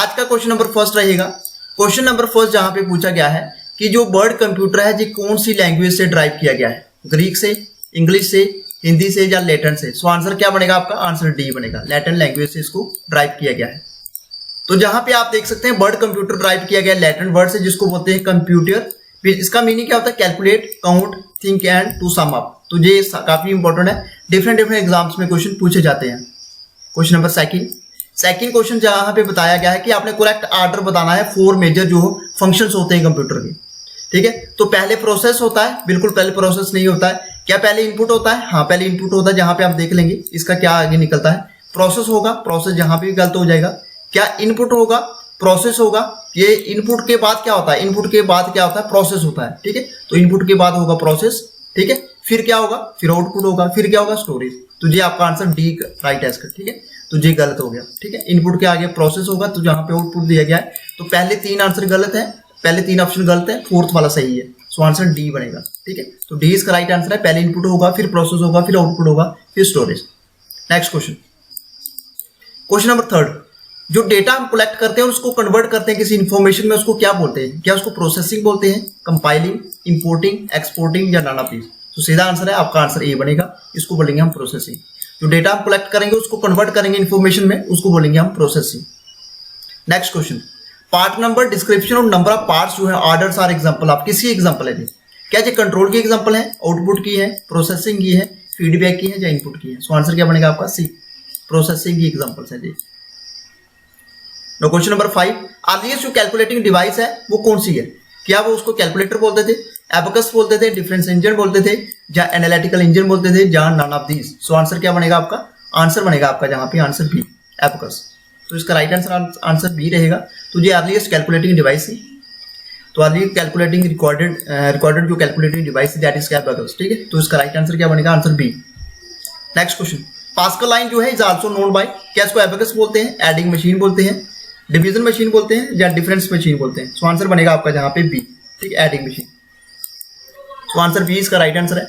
आज का question number first रहेगा। क्वेश्चन नंबर फर्स्ट जहां पे पूछा गया है कि जो बर्ड कंप्यूटर है ये कौन सी लैंग्वेज से ड्राइव किया गया है, ग्रीक से, इंग्लिश से, हिंदी से या लैटिन से। सो आंसर क्या बनेगा आपका, आंसर डी बनेगा, लैटिन लैंग्वेज से इसको ड्राइव किया गया है। तो जहां पे आप देख सकते हैं बर्ड कंप्यूटर ड्राइव किया गया लैटिन वर्ड से जिसको बोलते हैं कंप्यूटर। इसका मीनिंग क्या होता है, calculate, count, think and to sum up. तो ये काफी इंपॉर्टेंट है, डिफरेंट एग्जाम्स में क्वेश्चन पूछे जाते हैं। क्वेश्चन नंबर सेकंड क्वेश्चन जहां पे बताया गया है कि आपने करेक्ट ऑर्डर बताना है 4 मेजर जो फंक्शंस होते हैं कंप्यूटर के। ठीक है, तो पहले प्रोसेस होता है, बिल्कुल पहले प्रोसेस नहीं होता है। क्या पहले इनपुट होता है, हाँ पहले इनपुट होता है। जहां पे आप देख लेंगे इसका क्या आगे निकलता है, प्रोसेस होगा, प्रोसेस जहां पे भी गलत हो जाएगा। क्या इनपुट होगा, प्रोसेस होगा। ये इनपुट के बाद क्या होता है, इनपुट के बाद क्या होता है, प्रोसेस होता है। ठीक है, तो इनपुट के बाद होगा प्रोसेस। ठीक है, फिर क्या होगा, फिर आउटपुट होगा, फिर क्या होगा, स्टोरेज। तो ये आपका आंसर डी राइट है इसका। ठीक है, तो ये गलत हो गया। ठीक है, इनपुट के आगे प्रोसेस होगा, तो जहां पे आउटपुट दिया गया है तो पहले 3 आंसर गलत है, पहले 3 ऑप्शन गलत है, फोर्थ वाला सही है। सो आंसर डी बनेगा। ठीक है, तो डी इसका राइट आंसर है। पहले इनपुट होगा, फिर प्रोसेस होगा, फिर आउटपुट होगा, फिर storage. Next question number third, जो डेटा हम कलेक्ट करते हैं उसको कन्वर्ट करते हैं किसी इंफॉर्मेशन में, उसको क्या बोलते हैं? क्या उसको प्रोसेसिंग बोलते हैं, कंपाइलिंग, इंपोर्टिंग, एक्सपोर्टिंग या नन ऑफ दीस? तो सीधा आंसर है आपका, आंसर ए बनेगा। इसको बोलेंगे हम प्रोसेसिंग। जो डेटा हम कलेक्ट करेंगे उसको कन्वर्ट करेंगे इंफॉर्मेशन में, उसको बोलेंगे हम processing. Next question, part number, description और नंबर ऑफ पार्ट्स जो है ऑर्डर्स आर एग्जांपल ऑफ, किसी एग्जांपल है। क्या ये कंट्रोल की एग्जांपल है, आउटपुट की है, प्रोसेसिंग की है, फीडबैक की है या इनपुट की है? सो आंसर क्या बनेगा आपका, सी, प्रोसेसिंग की एग्जांपल्स है जी। नो क्वेश्चन नंबर 5, अर्लीस्ट जो कैलकुलेटिंग डिवाइस है वो कौन सी है? क्या वो उसको कैलकुलेटर बोलते थे, एबकस बोलते थे, डिफरेंस इंजन बोलते थे या एनालिटिकल इंजन बोलते थे या none of these? So answer क्या बनेगा आपका, आंसर बनेगा आपका जहां पे आंसर बी, एबकस। तो इसका राइट आंसर बी रहेगा। तो ये अर्लीस्ट कैलकुलेटिंग डिवाइस है। तो अर्लीस्ट कैलकुलेटिंग रिकॉर्डेड जो कैलकुलेटिंग डिवाइस है दैट इज एबकस। ठीक है, तो इसका राइट आंसर क्या बनेगा, answer B. Next question, Pascal line जो है इज आल्सो नोन बाय, क्या इसको एबकस बोलते हैं, एडिंग मशीन बोलते हैं, डिवीजन मशीन बोलते हैं या डिफरेंस मशीन बोलते हैं? सो आंसर बनेगा आपका जहां पे बी। ठीक है, adding machine. So answer B इसका राइट आंसर है।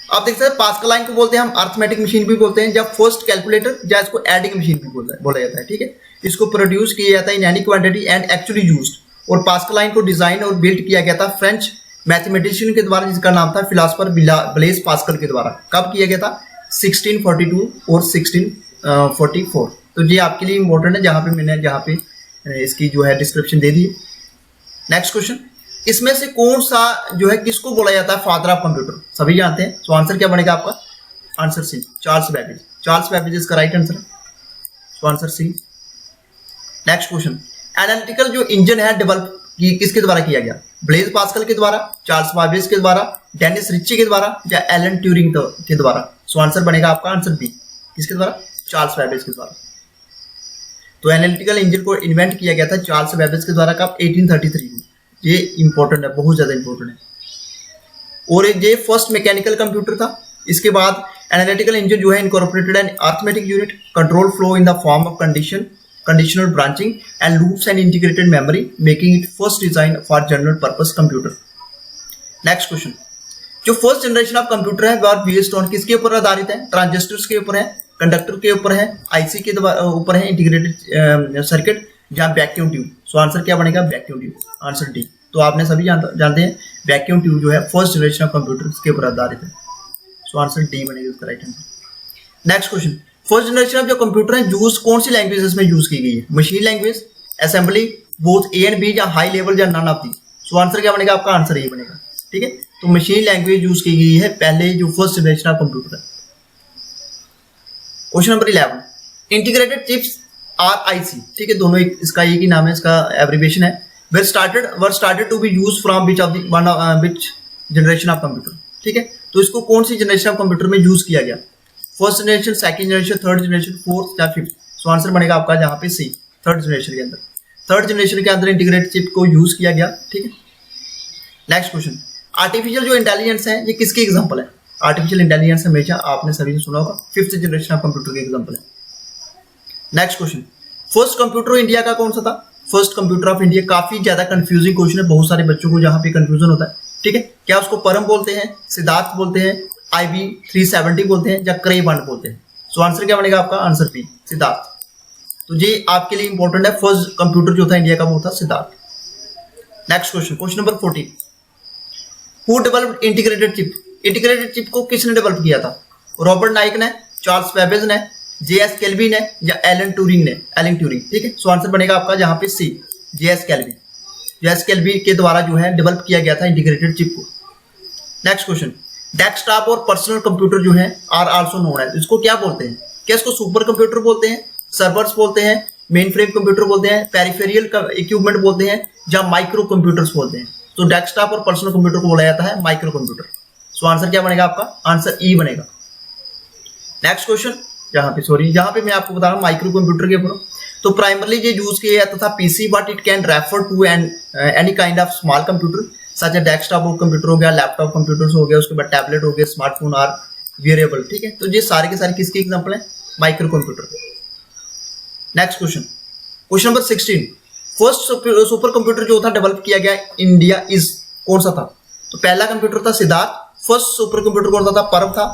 आप देख सकते हैं पास्कल लाइन को बोलते हैं हम अर्थमेटिक मशीन भी बोलते हैं, या फर्स्ट कैलकुलेटर, या इसको एडिंग मशीन भी बोला जाता है। ठीक है, इसको प्रोड्यूस किया जाता है in any quantity and actually used. और पास्कल लाइन को डिजाइन और बिल्ड किया गया था फ्रेंच मैथमेटिशियन के द्वारा, जिसका नाम था फिलोसोफर ब्लेज पास्कल के द्वारा। कब किया गया था, 1642 और 1644। तो ये आपके लिए इंपॉर्टेंट है, जहां पे मैंने जहां पे इसकी जो है डिस्क्रिप्शन दे दी है। नेक्स्ट क्वेश्चन, इसमें से कौन सा जो है किसको बोला जाता है फादर ऑफ कंप्यूटर? सभी जानते हैं। सो आंसर क्या बनेगा आपका, answer C, Charles Babbage. Charles Babbage इसका राइट आंसर है। So answer C. Next question, analytical जो इंजन है डेवलप किसके द्वारा किया गया? ब्लेज पास्कल के द्वारा, चार्ल्स बैबेज के द्वारा, डेनिस रिच्ची के द्वारा या एलन ट्यूरिंग के द्वारा? सो आंसर बनेगा आपका आंसर बी, किसके द्वारा, चार्ल्स बैबेज के द्वारा। तो एनालिटिकल इंजन को इन्वेंट किया गया था चार्ल्स बैबेज के द्वारा, कब, 1833 में। ये इंपॉर्टेंट है, बहुत ज्यादा इंपॉर्टेंट है। और ये फर्स्ट मैकेनिकल कंप्यूटर था। इसके बाद एनालिटिकल इंजन जो है incorporated an arithmetic unit, control flow in the form of conditional branching and loops and integrated memory, making it first design for general purpose computer. Next question, जो first generation of computer है वह based on किसके ऊपर आधारित है? Transistors के ऊपर है, कंडक्टर के ऊपर है, आईसी के ऊपर है, इंटीग्रेटेड सर्किट या वैक्यूम ट्यूब? सो आंसर क्या बनेगा, वैक्यूम ट्यूब, आंसर डी। तो आपने सभी जानते हैं वैक्यूम ट्यूब जो है फर्स्ट जनरेशन ऑफ कंप्यूटर के ऊपर आधारित है। सो आंसर डी बनेगा इसका right answer. Next question, first generation of जो कंप्यूटर है यूज कौन सी लैंग्वेजेस में यूज की गई है? Machine language, assembly, both A and B या हाई लेवल या none of the? So answer क्या बनेगा आपका, आंसर ए बनेगा। ठीक है, तो मशीन लैंग्वेज यूज की गई है पहले जो फर्स्ट जनरेशन ऑफ कंप्यूटर है। Question number 11, integrated chips are IC. ठीक है, दोनों इसका एक ही नाम है, इसका एब्रिविएशन है। Were started to be used from which generation of computer? ठीक है, तो इसको कौन सी जनरेशन ऑफ कंप्यूटर में यूज किया गया? First generation, second generation, third generation, fourth या फिफ्थ? सो आंसर बनेगा आपका जहां पे सी, थर्ड जनरेशन के अंदर। थर्ड जनरेशन के अंदर इंटीग्रेटेड चिप को यूज किया गया। ठीक है, नेक्स्ट क्वेश्चन, आर्टिफिशियल जो इंटेलिजेंस है ये किसकी एग्जांपल है? आर्टिफिशियल इंटेलिजेंस हमेशा आपने सभी ने सुना होगा, फिफ्थ जनरेशन ऑफ कंप्यूटर के एग्जांपल है। Next question, first computer India का कौन सा था? फर्स्ट कंप्यूटर ऑफ इंडिया, काफी ज्यादा कंफ्यूजिंग क्वेश्चन है, बहुत सारे बच्चों को जहां पे कंफ्यूजन होता है। ठीक है, क्या उसको परम बोलते हैं, सिद्धार्थ बोलते हैं, IB 370 बोलते हैं या क्रे 1 बोलते हैं? सो आंसर क्या बनेगा आपका, आंसर बी, सिद्धार्थ। तो ये आपके लिए इंपॉर्टेंट है। फर्स्ट कंप्यूटर जो था इंडिया का वो था Siddharth. Next question, question number 14, who developed integrated chip? Integrated chip को किसने डेवलप किया था? रॉबर्ट नाइक ने, चार्ल्स बेबेज ने, जेएस केल्विन ने या एलन ट्यूरिंग ने? एलन ट्यूरिंग, ठीक है। सो आंसर बनेगा आपका जहां पे सी, जेएस केल्विन। जेएस केल्विन के द्वारा जो है डेवलप किया गया था इंटीग्रेटेड चिप को। नेक्स्ट क्वेश्चन, डेस्कटॉप और पर्सनल कंप्यूटर जो है आर आल्सो नोन एज, इसको क्या बोलते हैं? क्या इसको सुपर कंप्यूटर बोलते हैं, सर्वर्स बोलते हैं, मेन फ्रेम कंप्यूटर बोलते हैं, पेरिफेरियल इक्विपमेंट बोलते हैं या माइक्रो कंप्यूटर्स बोलते हैं? तो डेस्कटॉप और पर्सनल कंप्यूटर को बोला जाता है माइक्रो कंप्यूटर। सो आंसर क्या बनेगा आपका? आंसर ई बनेगा। नेक्स्ट क्वेश्चन, जहां पे मैं आपको बता रहा हूं माइक्रो कंप्यूटर के ऊपर, तो प्राइमरली ये यूज किया जाता था PC, but it can refer to any kind of small computer such a desktop computer हो गया, लैपटॉप कंप्यूटर्स हो गया, उसके बाद टैबलेट हो गया, स्मार्टफोन और वेरिएबल, ठीक है। तो ये सारे के सारे किसके एग्जांपल है? Micro computer. Next question, question number 16, first super computer जो था डेवलप किया गया इंडिया इज कौन सा था? तो पहला कंप्यूटर था सिद्धार्थ, फर्स्ट सुपर कंप्यूटर कौन सा था? परम था,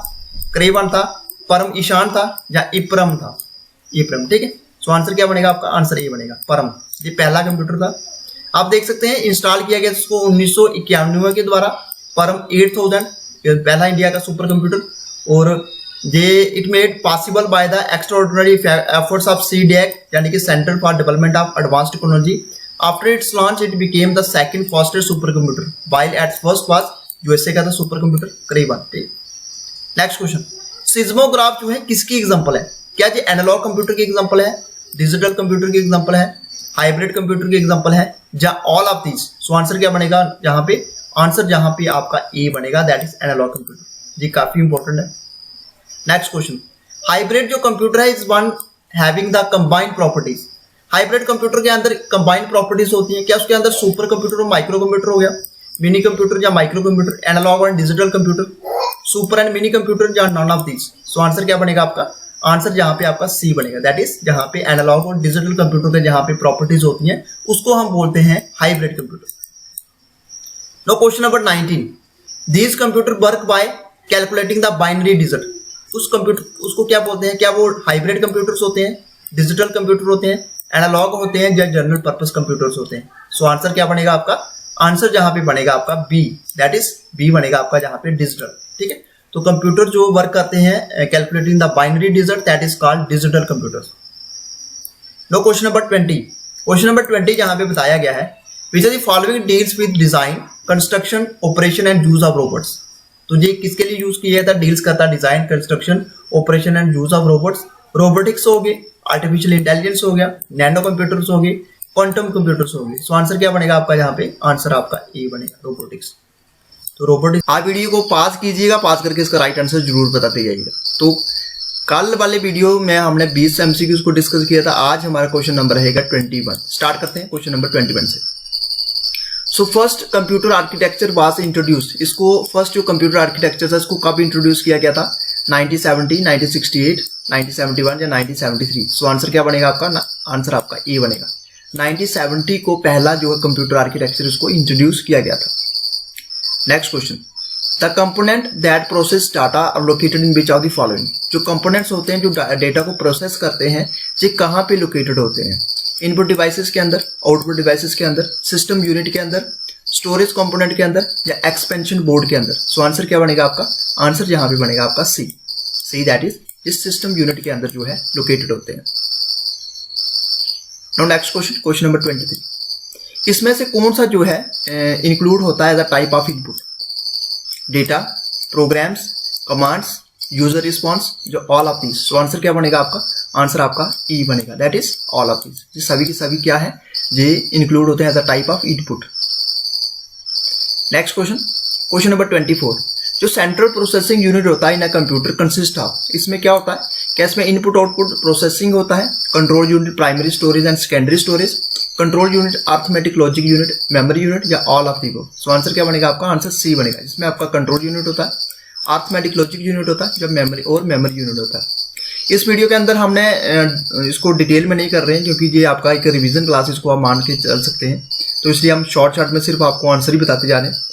क्रेवन था, परम ईशान था या इप्रम था? इप्रम, ठीक है। सो आंसर क्या बनेगा आपका? आंसर ए बनेगा, परम। ये पहला कंप्यूटर था। आप देख सकते हैं इंस्टॉल किया गया इसको 1991 के द्वारा, परम 8000, पहला इंडिया का सुपर कंप्यूटर। और ये it made possible by the extraordinary efforts of CDAC यानी कि centre for development of advanced technology. After it's launch it became the second fastest super computer, while at first was USA का था super computer Kraven. Next question, seismograph जो है किसकी example है? क्या ये एनालॉग कंप्यूटर की एग्जांपल है, डिजिटल कंप्यूटर की एग्जांपल है, हाइब्रिड कंप्यूटर की एग्जांपल है या all of these? So answer क्या बनेगा यहाँ पे? आंसर जहां पे आपका ए बनेगा, दैट इज एनालॉग कंप्यूटर। ये काफी इंपॉर्टेंट है। नेक्स्ट क्वेश्चन, हाइब्रिड जो कंप्यूटर है is one having the combined properties. Hybrid computer के अंदर कंबाइंड प्रॉपर्टीज होती हैं। क्या उसके अंदर सुपर कंप्यूटर और माइक्रो कंप्यूटर हो गया, मिनी कंप्यूटर या माइक्रो कंप्यूटर, एनालॉग और digital computer, super and mini computer या none of these? So answer क्या बनेगा आपका? आंसर जहां पे आपका सी बनेगा, दैट इज जहां पे एनालॉग और डिजिटल कंप्यूटर के जहां पे प्रॉपर्टीज होती हैं उसको हम बोलते हैं hybrid computer. No question number 19, these computer work by calculating the binary digit. उस कंप्यूटर उसको क्या बोलते हैं? क्या वो हाइब्रिड कंप्यूटर्स होते हैं, डिजिटल कंप्यूटर होते हैं, एनालॉग होते हैं या जनरल पर्पस कंप्यूटर्स होते हैं? सो आंसर क्या बनेगा आपका? आंसर जहां पे बनेगा आपका बी, दैट इज बी बनेगा आपका जहां पे डिजिटल, ठीक है। तो कंप्यूटर जो वर्क करते हैं calculating the binary digit, that is called digital computers. No question number 20, question number 20 जहां पे बताया गया है which are the following deals with design, construction, operation and use of robots. तो ये किसके लिए यूज किया था? डील्स करता है design, construction, operation and use of robots. Robotics हो गए, आर्टिफिशियल इंटेलिजेंस हो गया, नैनो कंप्यूटर्स हो गए, क्वांटम कंप्यूटर्स हो गए। सो आंसर क्या बनेगा आपका यहाँ पे? आंसर आपका ए बनेगा, रोबोटिक्स। तो रोबोटिक्स, आप वीडियो को पास कीजिएगा, पास करके इसका राइट आंसर जरूर बताते जाइएगा। तो कल वाले वीडियो में हमने 20 MCQs को डिस्कस किया था, आज हमारा क्वेश्चन नंबर रहेगा 21। स्टार्ट करते हैं क्वेश्चन नंबर 21 से। So first computer architecture was introduced. इसको फर्स्ट जो कंप्यूटर आर्किटेक्चर था इसको कब इंट्रोड्यूस किया गया था? 1970, 1968, 1971 या 1973? सो आंसर क्या बनेगा आपका? आंसर आपका ए बनेगा। 1970 को पहला जो है कंप्यूटर आर्किटेक्चर उसको इंट्रोड्यूस किया गया था। Next question, the component that process data are located in which of the following. जो कंपोनेंट्स होते हैं जो डेटा को प्रोसेस करते हैं ये कहाँ पे लोकेटेड होते हैं? इनपुट डिवाइसेस के अंदर, आउटपुट डिवाइसेस के अंदर, सिस्टम यूनिट के अंदर, स्टोरेज कंपोनेंट के अंदर या एक्सपेंशन बोर्ड के अंदर? सो आंसर क्या बनेगा आपका? आंसर यहाँ पे बनेगा आपका सी, दैट इज इस सिस्टम यूनिट के अंदर जो है लोकेटेड होते हैं। Now next question, question number 23, इसमें से कौन सा जो है इंक्लूड होता है as a type of input? Data, programs, commands, user response, जो all of these? So answer क्या बनेगा आपका? आंसर आपका ई बनेगा, that is all of these. ये सभी के सभी क्या है? ये इंक्लूड होते हैं as a type of input. Next question, question number 24, जो सेंट्रल प्रोसेसिंग यूनिट होता है in a computer consist of. इसमें क्या होता है? क्या इसमें इनपुट आउटपुट प्रोसेसिंग होता है, control unit, primary storage and secondary storage, control unit, arithmetic logic unit, memory unit या all of the above? So answer क्या बनेगा आपका? आंसर सी बनेगा, जिसमें आपका कंट्रोल यूनिट होता है, अर्थमेटिक लॉजिक यूनिट होता है, जब मेमोरी और मेमोरी यूनिट होता है। इस वीडियो के अंदर हमने इसको डिटेल में नहीं कर रहे हैं क्योंकि ये आपका एक रिवीजन क्लास, इसको आप मान के चल सकते हैं, तो इसलिए हम शॉर्ट में सिर्फ आपको आंसर ही बताते जा रहे हैं।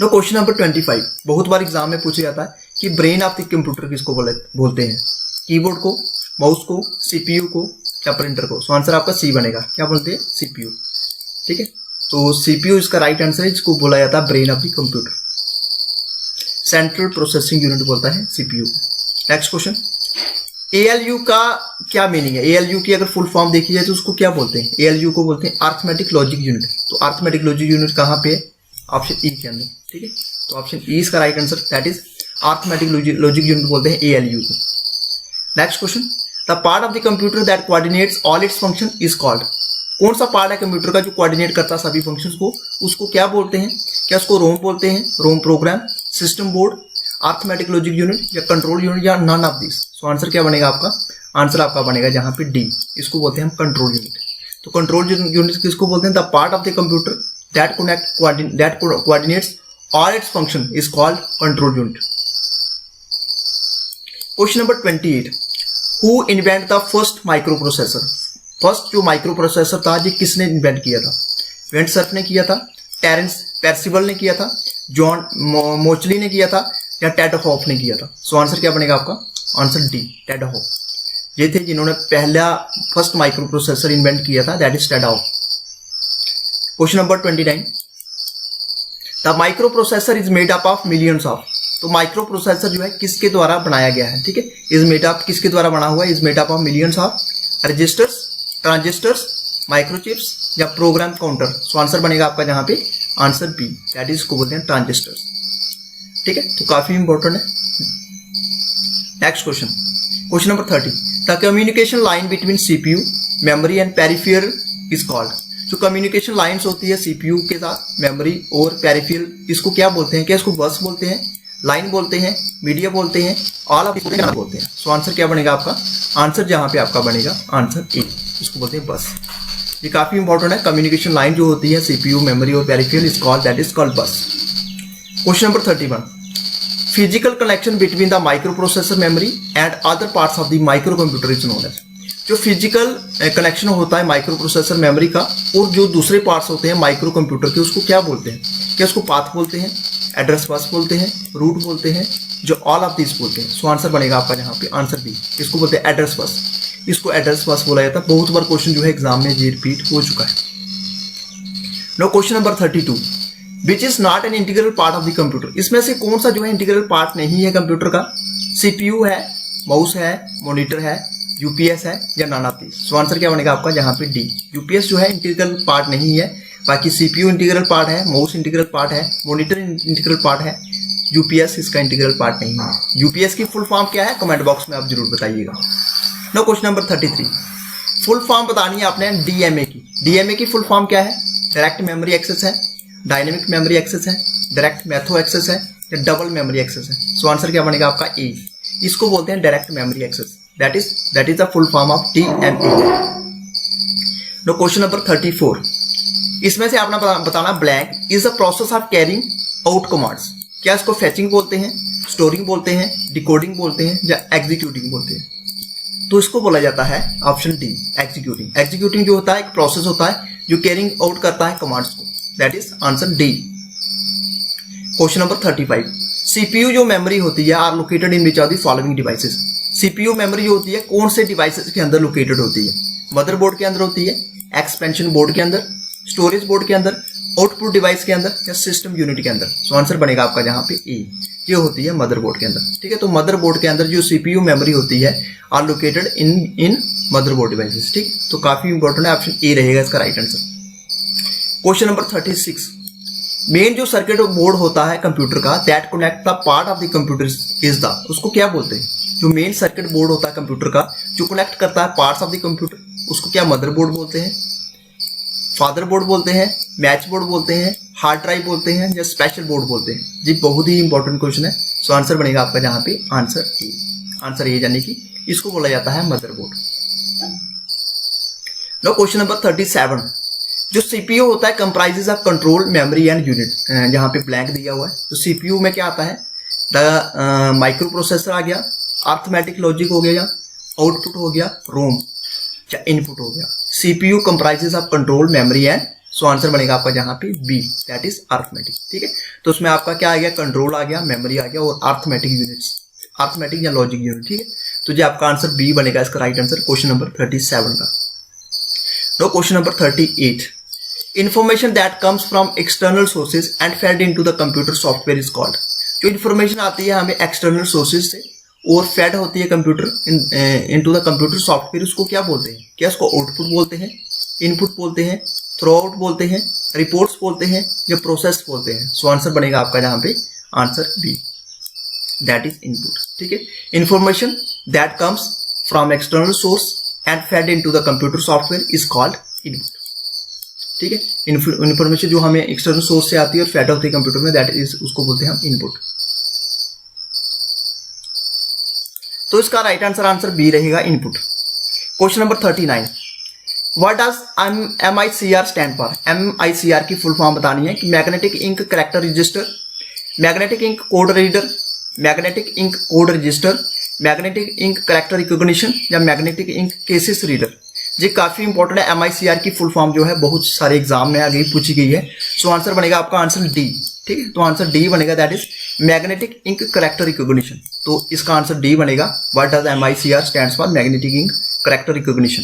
नो क्वेश्चन नंबर 25, बहुत बार एग्जाम में पूछा जाता है कि ब्रेन ऑफ द कंप्यूटर किसको बोलते हैं? कीबोर्ड को, माउस को, CPU को, या प्रिंटर को? सो आंसर आपका सी बनेगा। क्या बोलते हैं? सीपीयू। ठीक है, तो सीपीयू इसका राइट आंसर है, इसको बोला जाता है brain of the computer, central processing unit बोलता है सीपीयू। नेक्स्ट क्वेश्चन, एएलयू का क्या मीनिंग है? एएलयू की अगर फुल फॉर्म देखी जाए तो उसको क्या बोलते हैं? एएलयू को बोलते हैं अर्थमेटिक लॉजिक यूनिट। तो अर्थमेटिक लॉजिक यूनिट कहाँ पे है? ऑप्शन ई के अंदर। ठीक है, तो ऑप्शन ई इसका right answer, that is arithmetic logic unit बोलते हैं एएलयू को। Next question, the part of the computer that coordinates all its function is called. कौन सा पार्ट है कंप्यूटर का जो कोऑर्डिनेट करता है सभी फंक्शंस को? उसको क्या बोलते हैं? क्या उसको रोम बोलते हैं, ROM program, system board, arithmetic logic unit, या कंट्रोल यूनिट, या none of this? So answer क्या बनेगा आपका? आंसर आपका बनेगा जहां पे डी, इसको बोलते हैं हम कंट्रोल यूनिट। तो कंट्रोल यूनिट किसको बोलते हैं? The part of the computer that coordinates all its function is called control unit. Question number 28, who invent the first micro processor? First जो माइक्रो प्रोसेसर था ये किसने इन्वेंट किया था? वेंट सर्फ ने किया था, टेरेंस पर्सिवल ने किया था, जॉन मोचली ने किया था, या टेड हॉफ ने किया था? सो आंसर क्या बनेगा आपका? Answer D, Ted Hoff. ये थे जिन्होंने पहला फर्स्ट माइक्रो प्रोसेसर इन्वेंट किया था, that is Ted Hoff. Question number 29, the micro processor is made up of millions of. तो माइक्रो प्रोसेसर जो है किसके द्वारा बनाया गया है? ठीक है, इज मेड अप किसके द्वारा बना हुआ है? Is made up of millions of registers, transistors, microchips, या प्रोग्राम काउंटर? सो आंसर बनेगा आपका जहां पे आंसर बी, दैट इज इसको बोलते हैं ट्रांजिस्टर्स। ठीक है, तो काफी इंपॉर्टेंट है। Next question, question number 30, the communication line between CPU, memory and peripheral is called. जो कम्युनिकेशन लाइंस होती है सीपीयू के साथ, मेमोरी और पेरिफेरल, इसको क्या बोलते हैं? क्या इसको बस बोलते हैं, लाइन बोलते हैं, मीडिया बोलते हैं, ऑल ऑफ बोलते हैं? सो आंसर क्या बनेगा आपका? आंसर जहां पे आपका बनेगा आंसर ए, इसको बोलते हैं बस। ये काफी इंपॉर्टेंट है। कम्युनिकेशन लाइन जो होती है सीपीयू, मेमोरी और peripheral is called, that is called bus. Question number 31, physical connection between the micro processor memory and other parts of the micro computer is known as. जो physical connection होता है micro processor memory का और जो दूसरे parts होते हैं micro computer के, उसको क्या बोलते हैं? क्या उसको पाथ बोलते हैं, एड्रेस बस बोलते हैं, रूट बोलते हैं, जो ऑल ऑफ दिस बोलते हैं? सो आंसर बनेगा आपका जहां पे आंसर बी, इसको बोलते हैं एड्रेस बस। इसको एड्रेस बस बोला जाता है। बहुत बार क्वेश्चन जो है एग्जाम में ये रिपीट हो चुका है। No question number 32, which is not an integral part of the computer. इसमें से कौन सा जो है इंटीग्रल पार्ट नहीं है कंप्यूटर का? सीपीयू है, माउस है, मॉनिटर है, यूपीएस है, या none of this? So answer क्या बनेगा आपका जहां पे डी, यूपीएस जो है इंटीग्रल पार्ट नहीं है। बाकी सीपीयू इंटीग्रल पार्ट है, माउस इंटीग्रल पार्ट है, मॉनिटर इंटीग्रल पार्ट है, यूपीएस इसका इंटीग्रल पार्ट नहीं है। यूपीएस की फुल फॉर्म क्या है? कमेंट बॉक्स में आप जरूर बताइएगा। No question number 33, full form बतानी है आपने डीएमए की। डीएमए की फुल फॉर्म क्या है? डायरेक्ट मेमोरी एक्सेस है, डायनेमिक मेमोरी एक्सेस है, डायरेक्ट मैथो एक्सेस है, या डबल मेमोरी एक्सेस है? सो आंसर क्या बनेगा आपका ए, इसको बोलते हैं direct memory access, that is the full form of DMA. No question number 34, इसमें से आपने बताना blank is the process of carrying out commands. क्या इसको फेचिंग बोलते हैं, स्टोरिंग बोलते हैं, डिकोडिंग बोलते हैं, या एग्जीक्यूटिंग बोलते हैं? तो इसको बोला जाता है ऑप्शन डी, एग्जीक्यूटिंग। एग्जीक्यूटिंग जो होता है एक प्रोसेस होता है जो कैरिंग आउट करता है कमांड्स को, that is answer D. Question number 35, CPU जो मेमोरी होती है are located in which of the following devices. CPU memory जो होती है कौन से डिवाइसेस के अंदर लोकेटेड होती है? मदरबोर्ड के अंदर होती है, एक्सपेंशन बोर्ड के अंदर, स्टोरेज बोर्ड के अंदर, आउटपुट डिवाइस के अंदर, या सिस्टम यूनिट के अंदर? सो आंसर बनेगा आपका जहां पे ए, ये होती है मदरबोर्ड के अंदर। ठीक है, तो मदरबोर्ड के अंदर जो सीपीयू मेमोरी होती है are located in motherboard devices. ठीक, तो काफी इंपॉर्टेंट है, ऑप्शन ए रहेगा इसका right answer. Question number 36, main जो सर्किट बोर्ड होता है कंप्यूटर का that connect the part of the computer is the, उसको क्या बोलते हैं? जो मेन सर्किट बोर्ड होता है कंप्यूटर का जो कनेक्ट करता है पार्ट्स ऑफ द कंप्यूटर, उसको क्या मदरबोर्ड बोलते हैं, फादर बोर्ड बोलते हैं, मैच बोर्ड बोलते हैं, हार्ड ड्राइव बोलते हैं, या स्पेशल बोर्ड बोलते हैं? जी बहुत ही इंपॉर्टेंट क्वेश्चन है। सो आंसर बनेगा आपका जहां पे आंसर ए, आंसर ए यानी कि इसको बोला जाता है मदरबोर्ड। नो क्वेश्चन नंबर 37, जो सीपीयू होता है comprises of control memory and unit, जहां पे ब्लैंक दिया हुआ है। तो सीपीयू में क्या आता है? द माइक्रो प्रोसेसर आ गया, अर्थमेटिक लॉजिक हो गया, आउटपुट हो गया, रोम या इनपुट हो गया। CPU comprises of control memory and, so answer बनेगा आपका जहां पे बी, दैट इज अर्थमेटिक। ठीक है, तो उसमें आपका क्या आ गया? कंट्रोल आ गया, मेमोरी आ गया, और अर्थमेटिक यूनिट्स, अर्थमेटिक या लॉजिक यूनिट। ठीक है, तो जी आपका आंसर बी बनेगा इसका राइट आंसर क्वेश्चन नंबर 37 का। No question number 38, information that comes from external sources and fed into the computer software is called. जो इन्फॉर्मेशन आती है हमें एक्सटर्नल सोर्सेज से और फेड होती है computer into the computer software, उसको क्या बोलते हैं? क्या इसको आउटपुट बोलते हैं, इनपुट बोलते हैं, थ्रो आउट बोलते हैं, रिपोर्ट्स बोलते हैं या प्रोसेस बोलते हैं? सो आंसर बनेगा आपका यहाँ पे answer B, that is input. ठीक है, information that comes from external source and fed into the computer software is called input. ठीक है, इंफॉर्मेशन जो हमें एक्सटर्नल सोर्स से आती है और फेड होती है कंप्यूटर में, दैट इज उसको बोलते हैं हम इनपुट। तो इसका राइट आंसर बी रहेगा input. Question number 39, what does MICR stand for? MICR की फुल फॉर्म बतानी है कि magnetic ink character register, magnetic ink code reader, magnetic ink code register, magnetic ink character recognition या magnetic ink cases reader. ये काफी important है। MICR की full form जो है बहुत सारे एग्जाम में आगे पूछी गई है। सो आंसर बनेगा आपका आंसर डी। ठीक है, तो आंसर डी बनेगा, that is magnetic ink character recognition. तो इसका आंसर डी बनेगा, what does MICR stands for? Magnetic ink character recognition.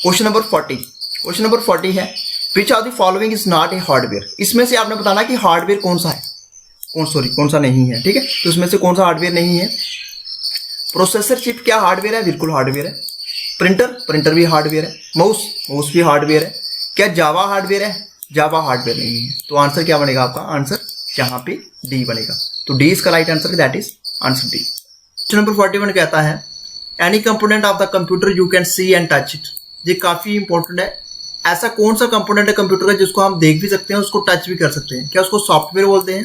Question number 40, question number 40 है which of the following is not a hardware. इसमें से आपने बताना कि हार्डवेयर कौन सा है, कौन सा नहीं है। ठीक है, तो इसमें से कौन सा हार्डवेयर नहीं है? प्रोसेसर चिप क्या हार्डवेयर है? बिल्कुल हार्डवेयर है। प्रिंटर भी हार्डवेयर है। माउस भी हार्डवेयर है। क्या जावा हार्डवेयर है? जावा हार्डवेयर नहीं है। तो आंसर क्या बनेगा आपका? आंसर यहाँ पे डी बनेगा। तो डी इसका right answer, that is answer D. Question number 41 कहता है any component of the computer you can see and touch it. ये काफी इंपॉर्टेंट है। ऐसा कौन सा कंपोनेंट है कंप्यूटर का जिसको हम देख भी सकते हैं, उसको टच भी कर सकते हैं? क्या उसको सॉफ्टवेयर बोलते हैं,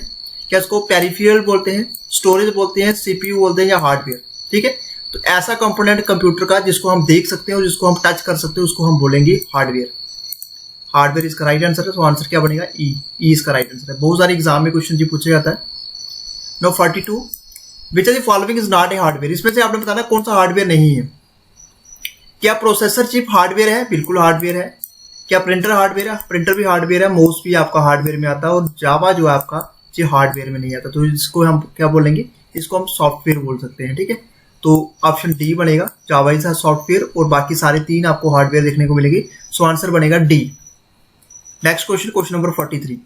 क्या उसको पेरिफेरल बोलते हैं, स्टोरेज बोलते हैं, CPU बोलते हैं या हार्डवेयर? ठीक है, तो ऐसा कंपोनेंट कंप्यूटर का जिसको हम देख सकते हैं और जिसको हम टच कर सकते हैं उसको हम बोलेंगे हार्डवेयर। हार्डवेयर इसका राइट आंसर है। तो आंसर क्या बनेगा? ई इसका राइट आंसर है। बहुत सारे एग्जाम में क्वेश्चन जी पूछा जाता है। No 42, which of the following is not a hardware. इसमें से आपने बताना कौन सा हार्डवेयर नहीं है। क्या प्रोसेसर चिप हार्डवेयर है? बिल्कुल हार्डवेयर है। क्या प्रिंटर हार्डवेयर है? प्रिंटर भी हार्डवेयर है। माउस भी आपका हार्डवेयर में आता है और जावा जो है आपका ये हार्डवेयर में नहीं आता। तो इसको हम क्या बोलेंगे? इसको हम सॉफ्टवेयर बोल सकते हैं। ठीक है, तो ऑप्शन डी बनेगा, जावा इज सॉफ्टवेयर और बाकी सारे तीन आपको हार्डवेयर देखने को मिलेगी। सो आंसर बनेगा D. Next question, question number 43,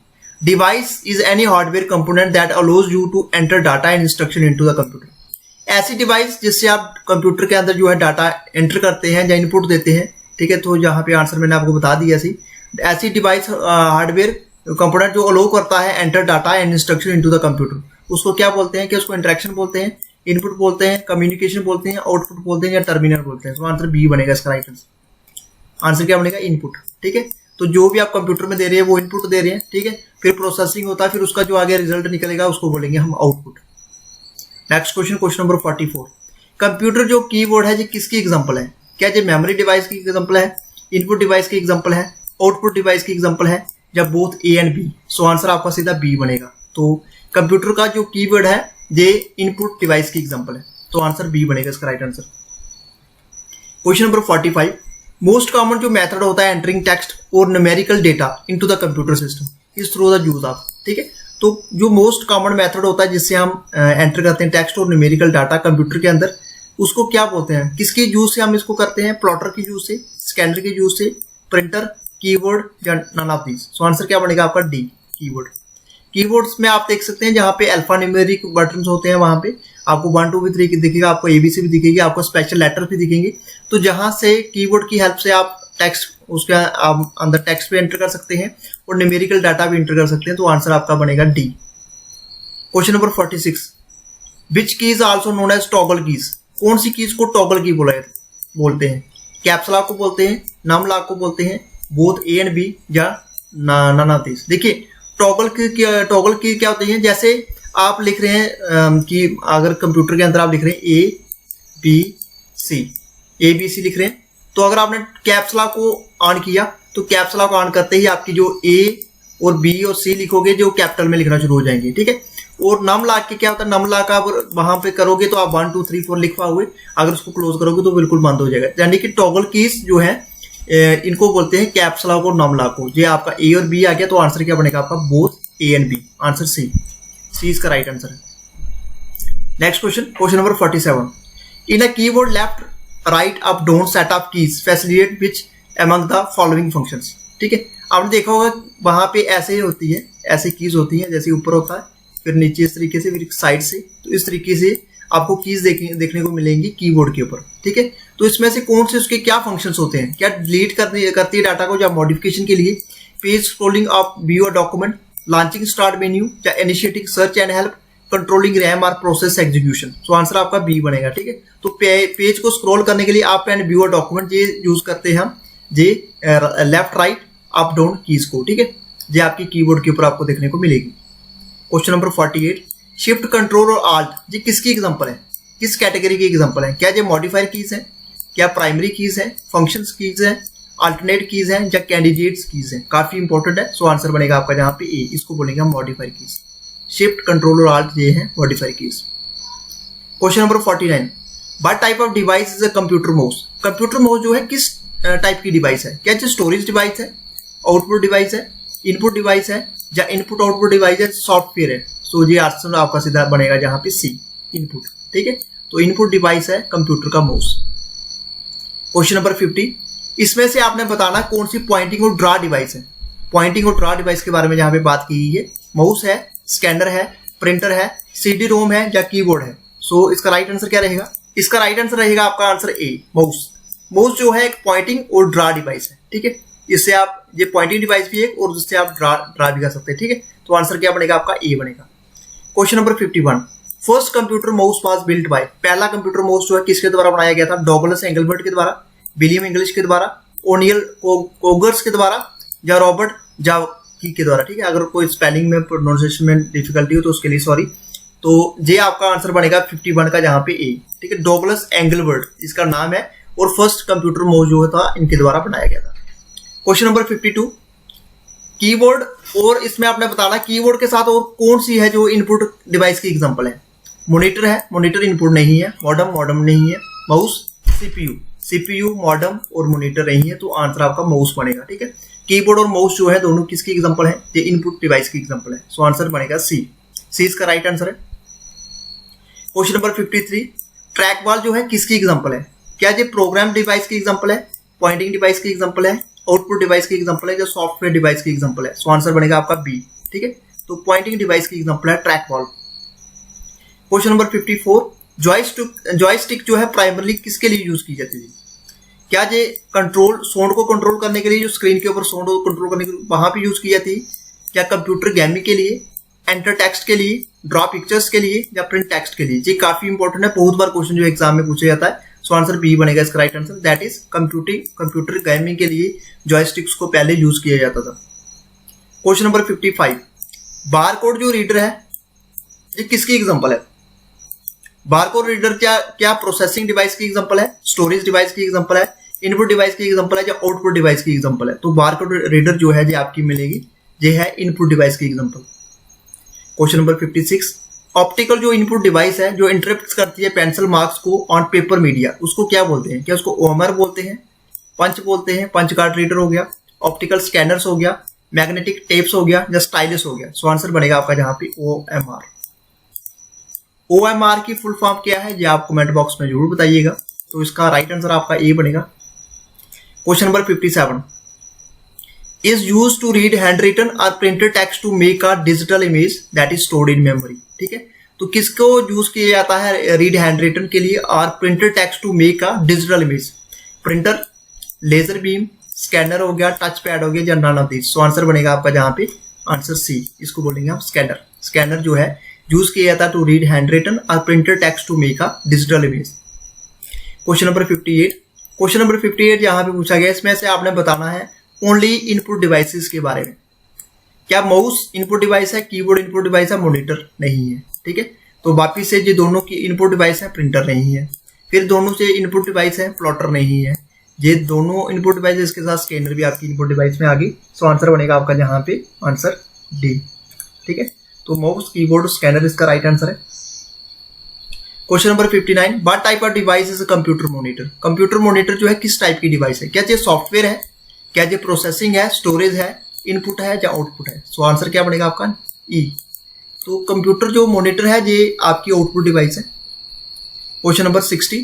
device is any hardware component that allows you to enter data and instruction into the computer. ऐसी डिवाइस जिससे आप कंप्यूटर के अंदर जो है डाटा एंटर करते हैं या इनपुट देते हैं। ठीक है, तो यहाँ पे आंसर मैंने आपको बता दिया। ऐसी डिवाइस हार्डवेयर कंपोनेंट जो अलाउ करता है enter data and instruction into the computer, उसको क्या बोलते हैं? कि उसको इंटरेक्शन बोलते हैं, इनपुट बोलते हैं, कम्युनिकेशन बोलते हैं, आउटपुट बोलते हैं या टर्मिनल बोलते हैं। तो आंसर बी बनेगा इसका राइट आंसर। आंसर क्या बनेगा? इनपुट। ठीक है, तो जो भी आप कंप्यूटर में दे रहे हैं वो इनपुट दे रहे हैं। ठीक है, फिर प्रोसेसिंग होता है, फिर उसका जो आगे रिजल्ट निकलेगा उसको बोलेंगे हम output. Next question, question number 44, computer जो कीबोर्ड है ये किसकी एग्जांपल है? क्या ये मेमोरी डिवाइस की एग्जांपल है, इनपुट डिवाइस की एग्जांपल है, आउटपुट डिवाइस की एग्जांपल है या both A and B? So answer आपका सीधा बी बनेगा। तो कंप्यूटर का जो कीबोर्ड है ये इनपुट डिवाइस की एग्जांपल है। तो आंसर बी बनेगा इसका right answer. Question number 45, most common जो मेथड होता है एंटरिंग टेक्स्ट और numerical data into the computer system is through the use of. ठीक है, तो जो मोस्ट कॉमन मेथड होता है जिससे हम एंटर करते हैं टेक्स्ट और न्यूमेरिकल डाटा कंप्यूटर के अंदर, उसको क्या बोलते हैं? किसके यूज से हम इसको करते हैं? प्लॉटर के यूज से, स्कैनर के यूज से, प्रिंटर, कीबोर्ड या none of these? So answer क्या बनेगा आपका? D, keyboard. कीबोर्ड्स में आप देख सकते हैं जहाँ पे अल्फा न्यूमेरिक बटन्स होते हैं, वहां पे आपको 1 2 3 दिखेगा, आपको ABC भी दिखेगी, आपको स्पेशल लेटर भी दिखेंगे। तो जहां से कीबोर्ड की हेल्प से आप टेक्स्ट उसके अंदर टेक्स्ट भी एंटर कर सकते हैं और न्यूमेरिकल डाटा भी एंटर कर सकते हैं। तो आंसर आपका बनेगा D. Question number 46, which keys also known as toggle keys. कौन सी कीज को टॉगल की बोलते हैं? कैप्स लॉक को बोलते हैं, नम लॉक को बोलते हैं, बोथ ए एंड बी या नन ऑफ दिस? देखिए टॉगल की क्या होती है? जैसे आप लिख रहे हैं कि अगर कंप्यूटर के अंदर आप लिख रहे हैं ए बी सी लिख रहे हैं, तो अगर आपने कैप्स लॉक को ऑन किया तो कैप्स लॉक ऑन करते ही आपकी जो ए और बी और सी लिखोगे जो कैपिटल में लिखना शुरू हो जाएंगे। ठीक है, और नम लॉक के क्या होता है? नम लॉक आप वहां पे करोगे तो आप 1 2 3 4 लिखवा हुए, अगर उसको क्लोज करोगे तो बिल्कुल बंद हो जाएगा। यानी कि टॉगल कीज जो है इनको बोलते हैं कैप्स लॉक और नम लॉक को। ये आपका ए और बी आ गया, तो आंसर क्या बनेगा आपका? Both A and B. Answer C इसका राइट आंसर है। Next question, question number 47, in a keyboard left right up down set of keys facilitate which among the following functions. ठीक है, आपने देखा होगा वहां पे ऐसे होती है, ऐसे कीज होती हैं, जैसे ऊपर होता है फिर नीचे इस तरीके से, फिर साइड से, तो इस तरीके से आपको कीज देखने को मिलेंगी कीबोर्ड के ऊपर। ठीक है, तो इसमें से कौन से उसके क्या फंक्शंस होते हैं, क्या डिलीट करती है डाटा को या मॉडिफिकेशन के लिए, page scrolling of view document, launching start menu या initiating search and help, controlling RAM और प्रोसेस एग्जीक्यूशन। तो आंसर आपका बी बनेगा। ठीक है, तो पेज को स्क्रॉल करने के लिए आप एंड व्यू डॉक्यूमेंट ये यूज करते हैं हम, ये left right up down keys को। ठीक है, ये आपकी कीबोर्ड के ऊपर आपको देखने को मिलेगी। क्वेश्चन नंबर 48, शिफ्ट कंट्रोल और आल्ट ये किसकी एग्जांपल है, किस कैटेगरी की एग्जांपल है? क्या ये मॉडिफायर कीज है, क्या प्राइमरी कीज है, फंक्शंस कीज है, अल्टरनेट कीज है या कैंडिडेट्स कीज है? काफी इंपॉर्टेंट है। सो आंसर बनेगा आपका जहां पे ए, इसको बोलेंगे हम मॉडिफायर कीज। शिफ्ट कंट्रोल और आल्ट ये है modifier keys. Question number 49, what type of device is a computer mouse? Computer mouse जो है किस टाइप की डिवाइस है? क्या ये स्टोरेज डिवाइस है, आउटपुट डिवाइस है, इनपुट डिवाइस है या इनपुट आउटपुट डिवाइस है, सॉफ्टवेयर है? सो ये आंसर आपका सीधा बनेगा जहां पे सी, इनपुट। ठीक है, तो इनपुट डिवाइस है कंप्यूटर का माउस। क्वेश्चन नंबर 50, इसमें से आपने बताना कौन सी पॉइंटिंग और ड्रा डिवाइस है। पॉइंटिंग और ड्रा डिवाइस के बारे में जहां पे बात की गई है, माउस है, स्कैनर है, प्रिंटर है, सीडी रोम है या कीबोर्ड है? सो इसका राइट आंसर क्या रहेगा? इसका राइट आंसर रहेगा आपका आंसर ए, माउस। माउस जो है एक पॉइंटिंग और ड्रा डिवाइस है। ठीक है, इससे आप ये पॉइंटिंग डिवाइस भी है और जिससे आप ड्रा भी कर सकते हैं। ठीक है, तो आंसर क्या बनेगा आपका ए बनेगा। Question number 51, first computer mouse was built by, पहला कंप्यूटर माउस जो है किसके द्वारा बनाया गया था? डॉगलस एंगलबर्ट के द्वारा, विलियम इंग्लिश के द्वारा, ओनियल कोगर्स के द्वारा या रॉबर्ट जावकी के द्वारा? ठीक है, अगर कोई स्पेलिंग में प्रोनाउंसिएशन में डिफिकल्टी हो तो उसके लिए सॉरी। तो ये आपका आंसर बनेगा 51 का जहां पे ए। ठीक है, डॉगलस एंगलबर्ट इसका नाम है और फर्स्ट कंप्यूटर माउस जो था इनके द्वारा बनाया गया था। क्वेश्चन नंबर 52, कीबोर्ड और इसमें आपने बताना कीबोर्ड के साथ और कौन सी है जो इनपुट डिवाइस की एग्जांपल है? मॉनिटर है, मॉनिटर इनपुट नहीं है, मॉडम नहीं है, माउस, सीपीयू मॉडम और मॉनिटर नहीं है, तो आंसर आपका माउस बनेगा। ठीक है, कीबोर्ड और माउस जो है दोनों किसकी एग्जांपल है? ये इनपुट डिवाइस की एग्जांपल है। सो आंसर बनेगा सी इसका राइट आंसर है। क्वेश्चन नंबर 53, ट्रैक बॉल जो है किसकी एग्जांपल है? क्या ये प्रोग्राम डिवाइस की एग्जांपल है, पॉइंटिंग डिवाइस की एग्जांपल है, आउटपुट डिवाइस की एग्जांपल है, जो सॉफ्टवेयर डिवाइस की एग्जांपल है? सो आंसर बनेगा आपका बी। ठीक है, तो पॉइंटिंग डिवाइस की एग्जांपल है track ball. Question number 54, joystick जो है प्राइमरली किसके लिए यूज की जाती थी? क्या ये कंट्रोल साउंड को कंट्रोल करने के लिए, जो स्क्रीन के ऊपर साउंड को कंट्रोल करने के लिए वहां पे यूज की जाती है? क्या कंप्यूटर गेमिंग के लिए, एंटर टेक्स्ट के लिए, ड्रॉ पिक्चर्स के लिए या प्रिंट टेक्स्ट के लिए? ये काफी इंपॉर्टेंट है, बहुत बार क्वेश्चन जो एग्जाम में पूछा जाता है। सो आंसर बी बनेगा इसका right answer, that is computer gaming के लिए जॉयस्टिक्स को पहले यूज किया जाता था। क्वेश्चन नंबर 55, बारकोड जो रीडर है ये किसकी एग्जांपल है? बारकोड रीडर क्या प्रोसेसिंग डिवाइस की एग्जांपल है, स्टोरेज डिवाइस की एग्जांपल है, इनपुट डिवाइस की एग्जांपल है या आउटपुट डिवाइस की एग्जांपल है? तो बारकोड रीडर जो है ये आपकी मिलेगी, ये है इनपुट डिवाइस की एग्जांपल। क्वेश्चन नंबर 56, ऑप्टिकल जो इनपुट डिवाइस है जो इंटरप्ट करती है पेंसिल मार्क्स को ऑन पेपर मीडिया, उसको क्या बोलते हैं? क्या उसको ओएमआर बोलते हैं, पंच बोलते हैं, पंच कार्ड रीडर हो गया, ऑप्टिकल स्कैनर्स हो गया, मैग्नेटिक टेप्स हो गया या स्टाइलस हो गया? सो आंसर बनेगा आपका जहां पे ओएमआर। ओएमआर की फुल फॉर्म क्या है ये आप कमेंट बॉक्स में जरूर बताइएगा। तो इसका राइट आंसर आपका ए बनेगा। Question number 57, is used to read handwritten or printed text to make a digital image that is stored in memory। ठीक है, तो किसको यूज किया जाता है रीड हैंडरिटन के लिए और printed text to make a digital image? Printer, laser beam, scanner हो गया, टच पैड हो गया या none of this? So answer बनेगा आपका जहां पे आंसर सी, इसको बोलेंगे हम स्कैनर। स्कैनर जो है यूज किया जाता है टू रीड हैंडरिटन और printed text to make a digital image. Question number 58 यहाँ पे पूछा गया, इसमें से आपने बताना है ओनली इनपुट डिवाइसेस के बारे में। क्या माउस इनपुट डिवाइस है, कीबोर्ड इनपुट डिवाइस है, मॉनिटर नहीं है? ठीक है, तो वापिस से ये दोनों की इनपुट डिवाइस है, प्रिंटर नहीं है। फिर दोनों से इनपुट डिवाइस है, प्लॉटर नहीं है। ये दोनों इनपुट डिवाइस, इसके साथ स्कैनर भी आपकी इनपुट डिवाइस में आ गई। सो आंसर बनेगा आपका जहां पे आंसर डी। ठीक है, तो माउस, कीबोर्ड, स्कैनर इसका राइट आंसर है। Question number 59, what type of device is computer monitor? Computer monitor जो है किस टाइप की डिवाइस है? क्या ये सॉफ्टवेयर है, क्या ये प्रोसेसिंग है, स्टोरेज है, इनपुट है या आउटपुट है? सो आंसर क्या बनेगा आपका ई। तो कंप्यूटर जो मॉनिटर है ये आपकी आउटपुट डिवाइस है। Question number 60,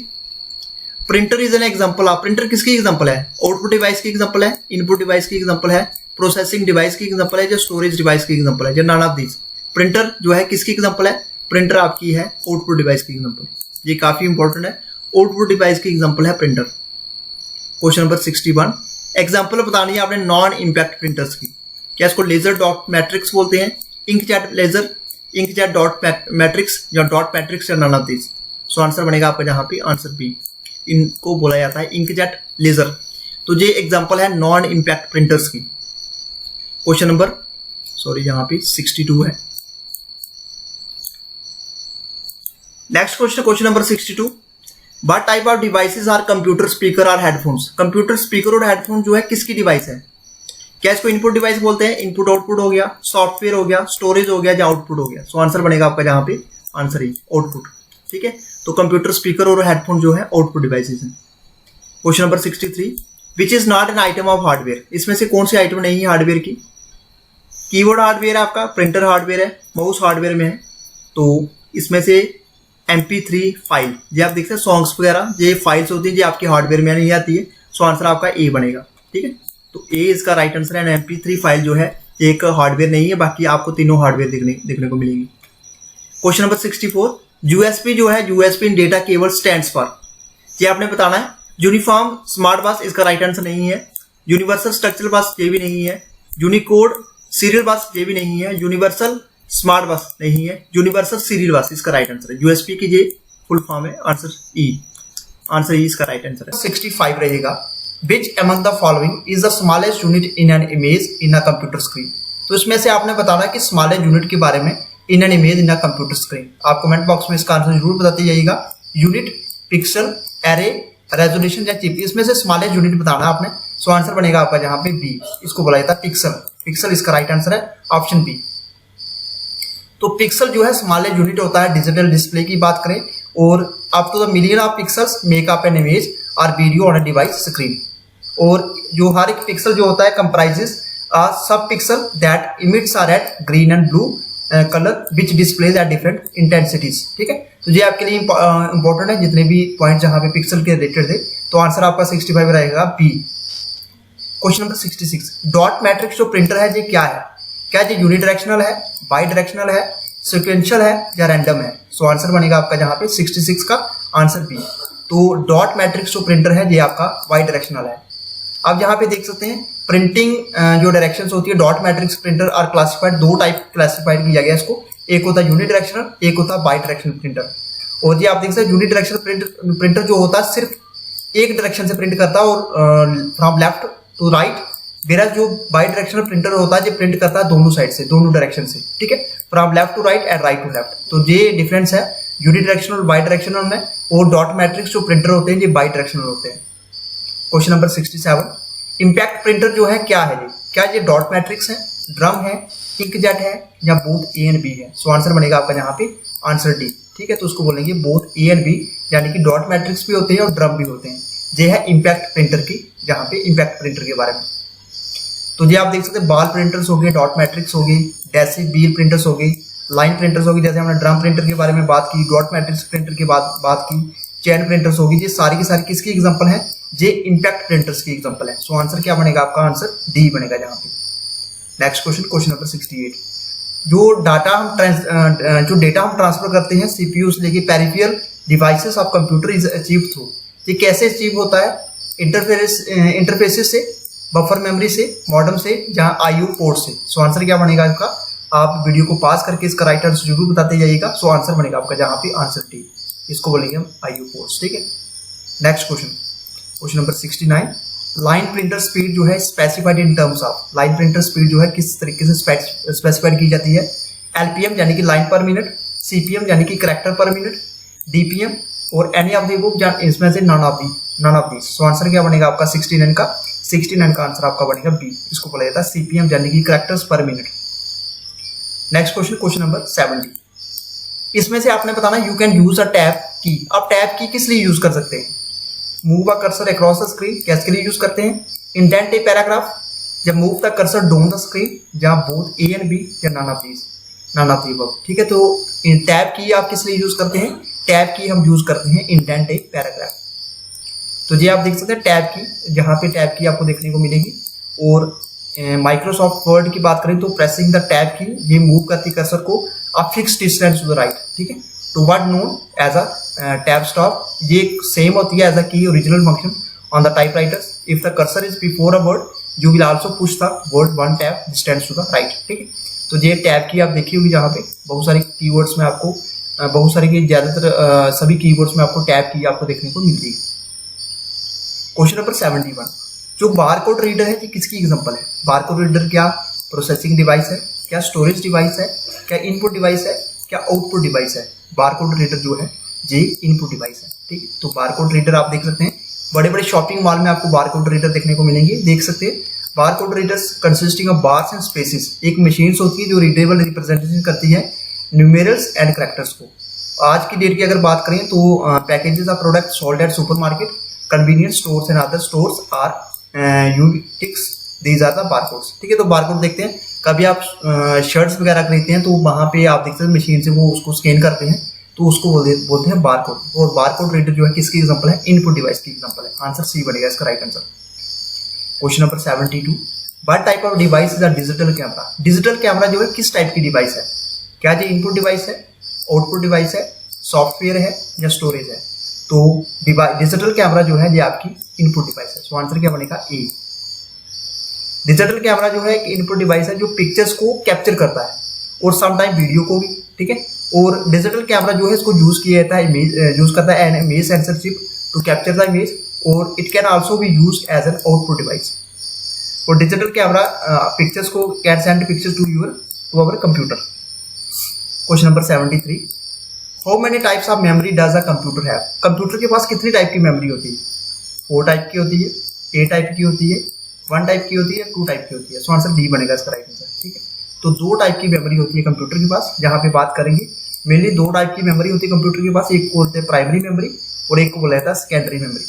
printer is an example of, printer किसकी एग्जांपल है? आउटपुट डिवाइस की एग्जांपल है, इनपुट डिवाइस की एग्जांपल है, प्रोसेसिंग डिवाइस की एग्जांपल है, या स्टोरेज डिवाइस की एग्जांपल है, या नन ऑफ दीज। प्रिंटर जो है किसकी एग्जांपल है? प्रिंटर आपकी है आउटपुट डिवाइस की एग्जांपल। ये काफी इंपॉर्टेंट है, आउटपुट डिवाइस की एग्जांपल है प्रिंटर। क्वेश्चन नंबर 61, एग्जांपल बतानी है आपने नॉन इंपैक्ट प्रिंटर्स की। क्या इसको लेजर डॉट मैट्रिक्स बोलते हैं, inkjet laser, inkjet dot matrix, या डॉट मैट्रिक्स, या none of this. So answer बनेगा आपका जहां पे आंसर बी, इनको बोला जाता है इंकजेट लेजर। तो ये एग्जांपल है नॉन इंपैक्ट प्रिंटर्स की। क्वेश्चन नंबर यहाँ पे 62 है। Next question, question number 62, what type of devices are computer, speaker और हेडफोन्स। कंप्यूटर, स्पीकर और हेडफोन जो है किसकी डिवाइस है? क्या इसको इनपुट डिवाइस बोलते हैं? इनपुट आउटपुट हो गया, सॉफ्टवेयर हो गया, स्टोरेज हो गया, या आउटपुट हो गया। सो आंसर बनेगा आपका जहां पे आंसर ही आउटपुट। ठीक है, तो कंप्यूटर, स्पीकर और हेडफोन जो है आउटपुट डिवाइसेस हैं। Question number 63, which is not an item of hardware. इसमें से कौन सी आइटम नहीं है हार्डवेयर की? कीबोर्ड हार्डवेयर है आपका, प्रिंटर हार्डवेयर है, माउस हार्डवेयर में है। तो इसमें से MP3 फाइल, ये आप देखते हैं सॉन्ग्स वगैरह, ये फाइल्स होती है जो आपकी हार्डवेयर में नहीं आती है। सो आंसर आपका ए बनेगा। ठीक है, तो ए इसका राइट आंसर है। MP3 फाइल जो है एक हार्डवेयर नहीं है, बाकी आपको तीनों हार्डवेयर देखने को मिलेंगी। क्वेश्चन नंबर 64, यूएसबी जो है, USB in data cable stands for. ये आपने बताना है। यूनिफॉर्म स्मार्ट बस, इसका राइट आंसर नहीं है। यूनिवर्सल स्ट्रक्चरल बस, ये भी नहीं है। यूनिकोड सीरियल बस, ये भी नहीं है। यूनिवर्सल स्मार्ट बस नहीं है। यूनिवर्सल सीरियल बस इसका राइट आंसर है। यूएसबी की ये फुल फॉर्म है। आंसर ई, आंसर ई इसका राइट आंसर है। 65 रहेगा, विच among the following is the smallest unit in an image in a computer screen. तो इसमें से आपने बताना है कि स्मॉलेस्ट यूनिट के बारे में in an image in a computer screen. आप कमेंट बॉक्स में इसका आंसर जरूर बताते जाइएगा। यूनिट, पिक्सल, एरे, रेजोल्यूशन या चिप, इसमें से स्मॉलेस्ट यूनिट बताना है आपने। सो आंसर बनेगा आपका जहां पे बी, इसको बोला जाता है पिक्सल। पिक्सल इसका राइट आंसर है, ऑप्शन बी। तो पिक्सल जो है स्मॉलेस्ट यूनिट होता है डिजिटल डिस्प्ले की बात करें, और up to the million of pixels make up an image और video on a device screen. और जो हर एक पिक्सल जो होता है comprises sub pixel that emits are at green and blue colour which displays at different intensities. ठीक है, तो ये आपके लिए इंपॉर्टेंट है जितने भी पॉइंट जहां पे पिक्सल के रिलेटेड थे। तो आंसर आपका 65 रहेगा B. Question number 66, dot matrix जो प्रिंटर है ये क्या है? क्या ये यूनिडायरेक्शनल है, बाई डायरेक्शनल है, सीक्वेंशियल है, या रैंडम है? सो आंसर बनेगा आपका जहां पे 66 का आंसर बी। तो डॉट मैट्रिक्स जो प्रिंटर है ये आपका बाई डायरेक्शनल है। अब यहाँ पे देख सकते हैं प्रिंटिंग जो डायरेक्शंस होती है printer matrix printer are classified, दो टाइप क्लासिफाइड किया गया इसको। एक होता है यूनिडायरेक्शनल, एक होता है बाई डायरेक्शनल प्रिंटर। और ये आप देख सकते हैं यूनिडायरेक्शनल प्रिंटर जो होता है सिर्फ एक डायरेक्शन से प्रिंट करता है, और फ्रॉम लेफ्ट टू राइट। मेरा जो बाई डायरेक्शनल प्रिंटर होता है ये प्रिंट करता है दोनों साइड से, दोनों डायरेक्शन से। ठीक है, from left to right and right to left. तो ये डिफरेंस है यूनिडायरेक्शनल बाई डायरेक्शनल में। और डॉट मैट्रिक्स जो प्रिंटर होते हैं ये बाई डायरेक्शनल होते हैं। क्वेश्चन नंबर 67, इंपैक्ट प्रिंटर जो है क्या है? क्या ये डॉट मैट्रिक्स है, ड्रम है, इंकजेट है, या बोथ ए एंड बी है? सो आंसर बनेगा आपका यहाँ पे आंसर डी। ठीक है, तो उसको बोलेंगे बोथ ए एंड बी, यानी कि डॉट मैट्रिक्स भी होते हैं और ड्रम भी होते हैं। ये है इंपैक्ट प्रिंटर की, जहाँ पे इंपैक्ट प्रिंटर के बारे में। तो ये आप देख सकते हैं बॉल प्रिंटर्स हो गए, डॉट मैट्रिक्स हो गई, डेसिव व्हील प्रिंटर्स हो गई, लाइन प्रिंटर्स होगी, जैसे हमने ड्रम प्रिंटर के बारे में बात की, डॉट मैट्रिक्स प्रिंटर की बात की, चैन प्रिंटर्स होगी। ये सारी की सारी किसकी एग्जांपल है? ये इंपैक्ट प्रिंटर्स की एग्जांपल है। सो आंसर क्या बनेगा आपका? आंसर डी बनेगा जहाँ पे। नेक्स्ट क्वेश्चन, क्वेश्चन नंबर 68, जो डेटा हम ट्रांसफर करते हैं सीपीयू से लेके peripheral devices of computer is achieve through. ये कैसे अचीव होता है? इंटरफेसेस से, बफर मेमोरी से, मॉडेम से, जहाँ आईओ पोर्ट से। सो आंसर क्या बनेगा इसका? आप वीडियो को पास करके इसका राइट आंसर जरूर बताते जाइएगा। सो आंसर बनेगा आपका जहाँ पे आंसर डी, इसको बोलेंगे हम आईओ पोर्ट्स। ठीक है, next question, question number 69, line printer speed जो है specified in terms of. Line printer speed जो है किस तरीके से स्पेसिफाइड की जाती है? एलपीएम यानी कि लाइन पर मिनट, सीपीएम यानी कि कैरेक्टर पर मिनट, डीपीएम, और एनी ऑफ द बुक, इसमें से none of this. So answer क्या बनेगा आपका 69 का आंसर आपका बनेगा बी, इसको बोला जाता है सीपीएम यानी कि कैरेक्टर्स पर minute. Next question, question number 70, इसमें से आपने बताना you can use a tab की। अब टैब की किस लिए यूज कर सकते हैं? Move a cursor across the screen, कैसे लिए यूज करते हैं? इंडेंट ए पैराग्राफ, जब move the cursor down the screen, जहां बोथ ए एंड बी, या नन ऑफ दी अबव। ठीक है, तो टैब की आप किस लिए यूज करते हैं? टैब की हम यूज करते हैं इंडेंट ए पैराग्राफ। तो ये आप देख सकते हैं टैब की, जहाँ पे टैब की आपको देखने को मिलेगी। और माइक्रोसॉफ्ट वर्ड की बात करें तो प्रेसिंग द टैब की ये मूव करती कर्सर को a fix distance to the right, ठीक है, to what known as a tab stop. ये सेम होती है as a key original function on the typewriters. If the cursor is before a word you will also push the word one tab distance to the right, ठीक है। तो ये tab की आप देखी होगी, जहाँ पे बहुत सारे कीवर्ड्स में आपको बहुत सारे की ज्यादातर सभी कीवर्ड्स में आपको टैब की आपको देखने को मिलती है। क्वेश्चन नंबर 71, जो बारकोड रीडर है ये किसकी एग्जांपल है? बारकोड रीडर क्या प्रोसेसिंग डिवाइस है, क्या स्टोरेज डिवाइस है, क्या इनपुट डिवाइस है, क्या आउटपुट डिवाइस है? बारकोड रीडर जो है ये इनपुट डिवाइस है, ठीक है। तो बारकोड रीडर आप देख सकते हैं बड़े बड़े शॉपिंग मॉल में आपको बारकोड रीडर देखने को मिलेंगे, देख सकते हैं। Barcode readers consisting of bars and spaces, एक मशीन होती है जो रीडेबल रिप्रेजेंटेशन करती है न्यूमेरल्स एंड कैरेक्टर्स को। आज की डेट की अगर बात करें तो packages of product sold at supermarket, convenience stores and other stores are uniques, these are the barcodes, ठीक है। तो बारकोड देखते हैं, कभी आप शर्ट्स वगैरह खरीदते हैं तो वहाँ पे आप देखते हैं मशीन से वो उसको स्कैन करते हैं तो उसको बोलते हैं बारकोड। और बारकोड रीडर जो है किसकी एग्जांपल है? इनपुट डिवाइस की एग्जांपल है। आंसर सी बनेगा इसका right answer. Question number 72, what type of device is a digital camera? Digital camera जो है किस टाइप की डिवाइस है? क्या ये इनपुट डिवाइस है, आउटपुट डिवाइस है, सॉफ्टवेयर है या स्टोरेज है? तो डिजिटल कैमरा जो है ये आपकी इनपुट डिवाइस है। सो आंसर क्या बनेगा? ए। डिजिटल कैमरा जो है एक इनपुट डिवाइस है जो पिक्चर्स को कैप्चर करता है और समटाइम वीडियो को भी, ठीक है। और डिजिटल कैमरा जो है इसको यूज किया जाता है यूज करता है an image sensor chip to capture the image, और it can also be used as an output device. और डिजिटल कैमरा पिक्चर्स को can send pictures to our computer. Question number 73, how many types of memory does a computer have? Computer के पास कितनी type की memory होती है? 4 type की होती है, ए टाइप की होती है, 1 टाइप की होती है, 2 टाइप की होती है। सो आंसर डी बनेगा इसका राइट आंसर, ठीक है। तो 2 टाइप की मेमोरी होती है कंप्यूटर के पास, जहाँ पे बात करेंगे मेनली 2 टाइप की मेमोरी होती है कंप्यूटर के पास। एक को बोलते हैं प्राइमरी मेमोरी और एक को बोला जाता है सेकेंडरी मेमोरी।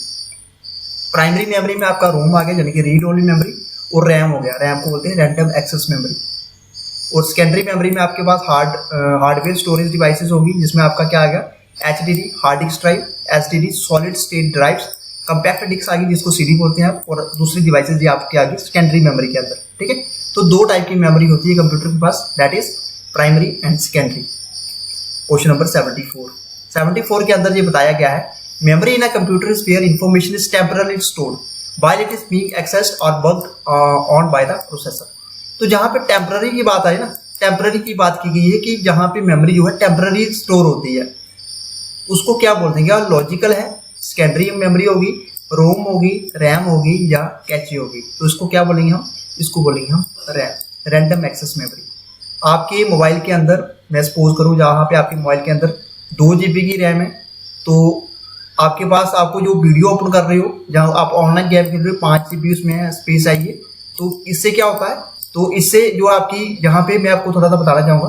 प्राइमरी मेमोरी में आपका रोम आ गया यानी कि रीड ओनली मेमोरी, और रैम हो गया, रैम को बोलते हैं रैंडम एक्सेस मेमोरी। और सेकेंडरी मेमोरी में आपके पास हार्डवेयर स्टोरेज डिवाइसेस होगी, जिसमें आपका क्या आ गया? HDD hard disk drive, SSD solid state drives, compact disc आ गई जिसको CD बोलते हैं आप, और दूसरी डिवाइसेज आपके आ गई सेकेंडरी मेमोरी के अंदर, ठीक है। तो 2 टाइप की मेमोरी होती है कंप्यूटर के पास, that is primary and secondary. Question number 74 के अंदर ये बताया गया है, memory in a computer is where information is temporary stored while it is being accessed और worked on by the processor. तो जहाँ पे टेम्पररी की बात आई ना, टेम्पररी की बात की गई है कि जहाँ पे मेमोरी जो है टेम्पररी स्टोर होती है, उसको क्या बोलते हैं? क्या लॉजिकल है, सेकेंडरी मेमोरी होगी, रोम होगी, रैम होगी या कैचे होगी? तो इसको क्या बोलेंगे हम? इसको बोलेंगे हम रैम, रैंडम एक्सेस मेमोरी। आपके मोबाइल के अंदर मैं सपोज करूँ जहाँ पे आपके मोबाइल के अंदर 2 GB की रैम है, तो आपके पास आपको जो वीडियो ओपन कर रहे हो, जहाँ आप ऑनलाइन गेम खेल रहे हो, 5 GB उसमें स्पेस आई है। तो इससे क्या होता है? तो इससे जो आपकी, यहाँ पे मैं आपको थोड़ा सा बताना चाहूँगा,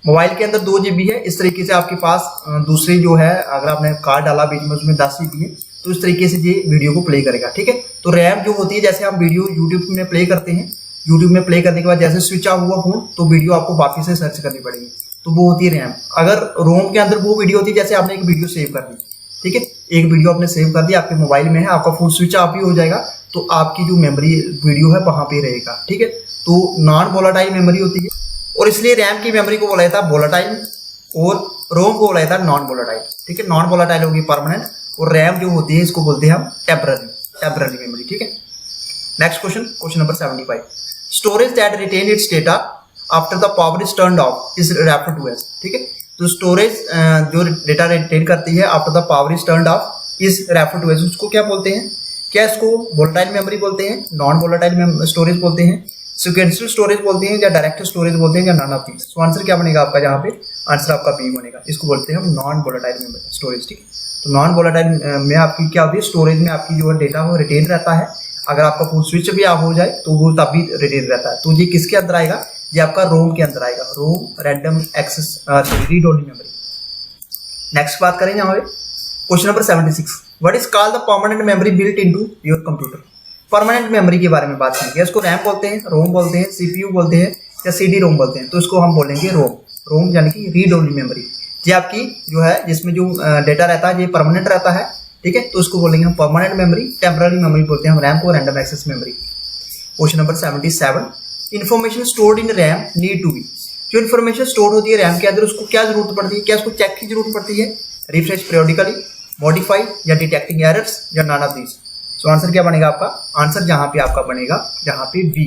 मोबाइल के अंदर 2 GB है, इस तरीके से आपके पास दूसरी जो है, अगर आपने कार्ड डाला बीच में उसमें 10 GB है, तो इस तरीके से ये वीडियो को प्ले करेगा, ठीक है। तो रैम जो होती है, जैसे हम वीडियो यूट्यूब में प्ले करते हैं, यूट्यूब में प्ले करने के बाद जैसे स्विच ऑफ हुआ फोन तो वीडियो आपको वापस से सर्च करनी पड़ेगी, तो वो होती है रैम। अगर रोम के अंदर वो वीडियो होती है जैसे आपने एक वीडियो सेव कर दी, ठीक है, एक वीडियो आपने सेव कर दिया, आपके मोबाइल में है, आपका फोन स्विच ऑफ ही हो जाएगा, तो आपकी जो मेमोरी वीडियो है वहां पे रहेगा, ठीक है। तो नॉन वोलाटाइल मेमोरी होती है, और इसलिए रैम की मेमोरी को बोला जाता है वोलाटाइल और रोम को बोला जाता है नॉन वोलाटाइल, ठीक है। नॉन वोलाटाइल होगी परमानेंट, और रैम जो होती है इसको बोलते हैं हम टेम्पररी मेमोरी, ठीक है। Next question number 75, storage that retain its data after the power is turned off is referred to as, ठीक है। तो स्टोरेज जो डेटा रिटेन करती है after the power is turned off is referred to as, उसको क्या बोलते हैं? क्या इसको वोलेटाइल मेमोरी बोलते हैं, नॉन वोलेटाइल स्टोरेज बोलते हैं, सीक्वेंशियल स्टोरेज बोलते हैं, या डायरेक्ट स्टोरेज बोलते हैं, या none of these? So answer क्या बनेगा आपका? यहाँ पे आंसर आपका बी बनेगा, इसको बोलते हैं हम नॉन वोलेटाइल स्टोरेज, ठीक है। तो नॉन वोलेटाइल में आपकी क्या होती है? स्टोरेज में आपकी जो डेटा वो रिटेन रहता है, अगर आपका फोन स्विच भी ऑफ हो जाए तो वो तब भी रिटेन रहता है। तो ये किसके अंदर आएगा? ये आपका रोम के अंदर आएगा, ROM random access read only memory. Next बात करें यहाँ पे question number 76, what is called the permanent memory built into your computer? Permanent memory के बारे में बात करेंगे, इसको रैम बोलते हैं, रोम बोलते हैं, CPU बोलते हैं, या CD रोम बोलते हैं। तो इसको हम बोलेंगे रोम, रोम यानी कि रीड ओनली मेमोरी। ये आपकी जो है जिसमें जो डेटा रहता है ये परमानेंट रहता है, ठीक है, तो उसको बोलेंगे हम परमानेंट मेमोरी, टेम्पररी मेमोरी बोलते हैं हम रैम को, random access memory. Question number 77, information stored in RAM need to be, जो इन्फॉर्मेशन स्टोर होती है रैम के अंदर उसको क्या जरूरत पड़ती है, क्या उसको चेक की जरूरत पड़ती है, रिफ्रेश periodically, मॉडिफाई या डिटेक्टिंग एरर्स या none of these. So answer क्या बनेगा आपका, आंसर जहां पे आपका बनेगा जहां पे B,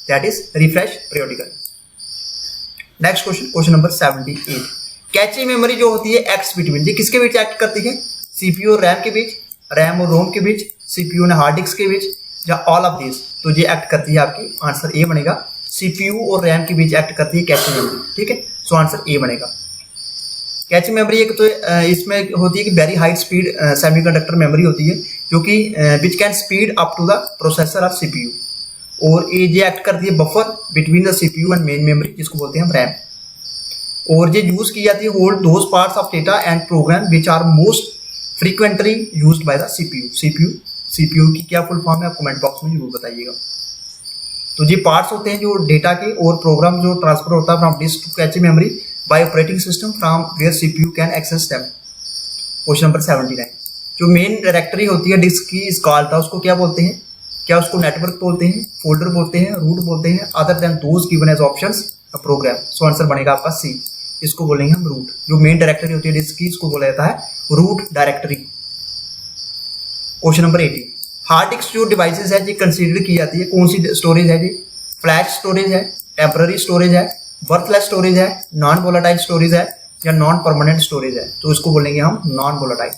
that is refresh periodically। Next question, question number 78, cache memory जो होती है एक्ट्स बिटवीन, ये किसके बीच एक्ट करती है, सीपीयू और रैम के बीच, रैम और रोम के बीच, सीपीयू और हार्ड डिस्क के बीच, या ऑल ऑफ दिस, तो ये एक्ट करती है आपकी, आंसर ए बनेगा, सीपीयू और रैम के बीच एक्ट करती है कैचे मेमोरी, ठीक है, सो आंसर ए बनेगा। कैचे मेमोरी एक तो इसमें होती है कि very high speed semiconductor memory होती है जो कि which can speed up to the processor of CPU, और ये एक्ट करती है buffer between the CPU and main memory, जिसको बोलते हैं हम रैम, और ये यूज की जाती है hold those parts of data and program which are most frequently used by the CPU. CPU की क्या फुल फॉर्म है आप कमेंट बॉक्स में जरूर बताइएगा। तो ये पार्ट्स होते हैं जो डेटा के और प्रोग्राम जो ट्रांसफर होता है from disk to cache memory by operating system from where CPU can access them. Question number 79, जो मेन डायरेक्टरी होती है डिस्क की इस कॉल था उसको क्या बोलते हैं, क्या उसको नेटवर्क बोलते हैं, फोल्डर बोलते हैं, रूट बोलते हैं, other than those given as options a program. So answer बनेगा आपका सी, इसको बोलेंगे हम रूट। जो मेन डायरेक्टरी होती है डिस्क की इसको बोला जाता है root directory. Question number 80, hard disk जो डिवाइसेस है ये कंसीडर की जाती है कौन सी स्टोरेज है, जी फ्लैश स्टोरेज है, टेम्पररी स्टोरेज है, वर्थलेस स्टोरेज है, नॉन वोलेटाइल स्टोरेज है, या नॉन परमानेंट स्टोरेज है, तो इसको बोलेंगे हम नॉन वोलेटाइल।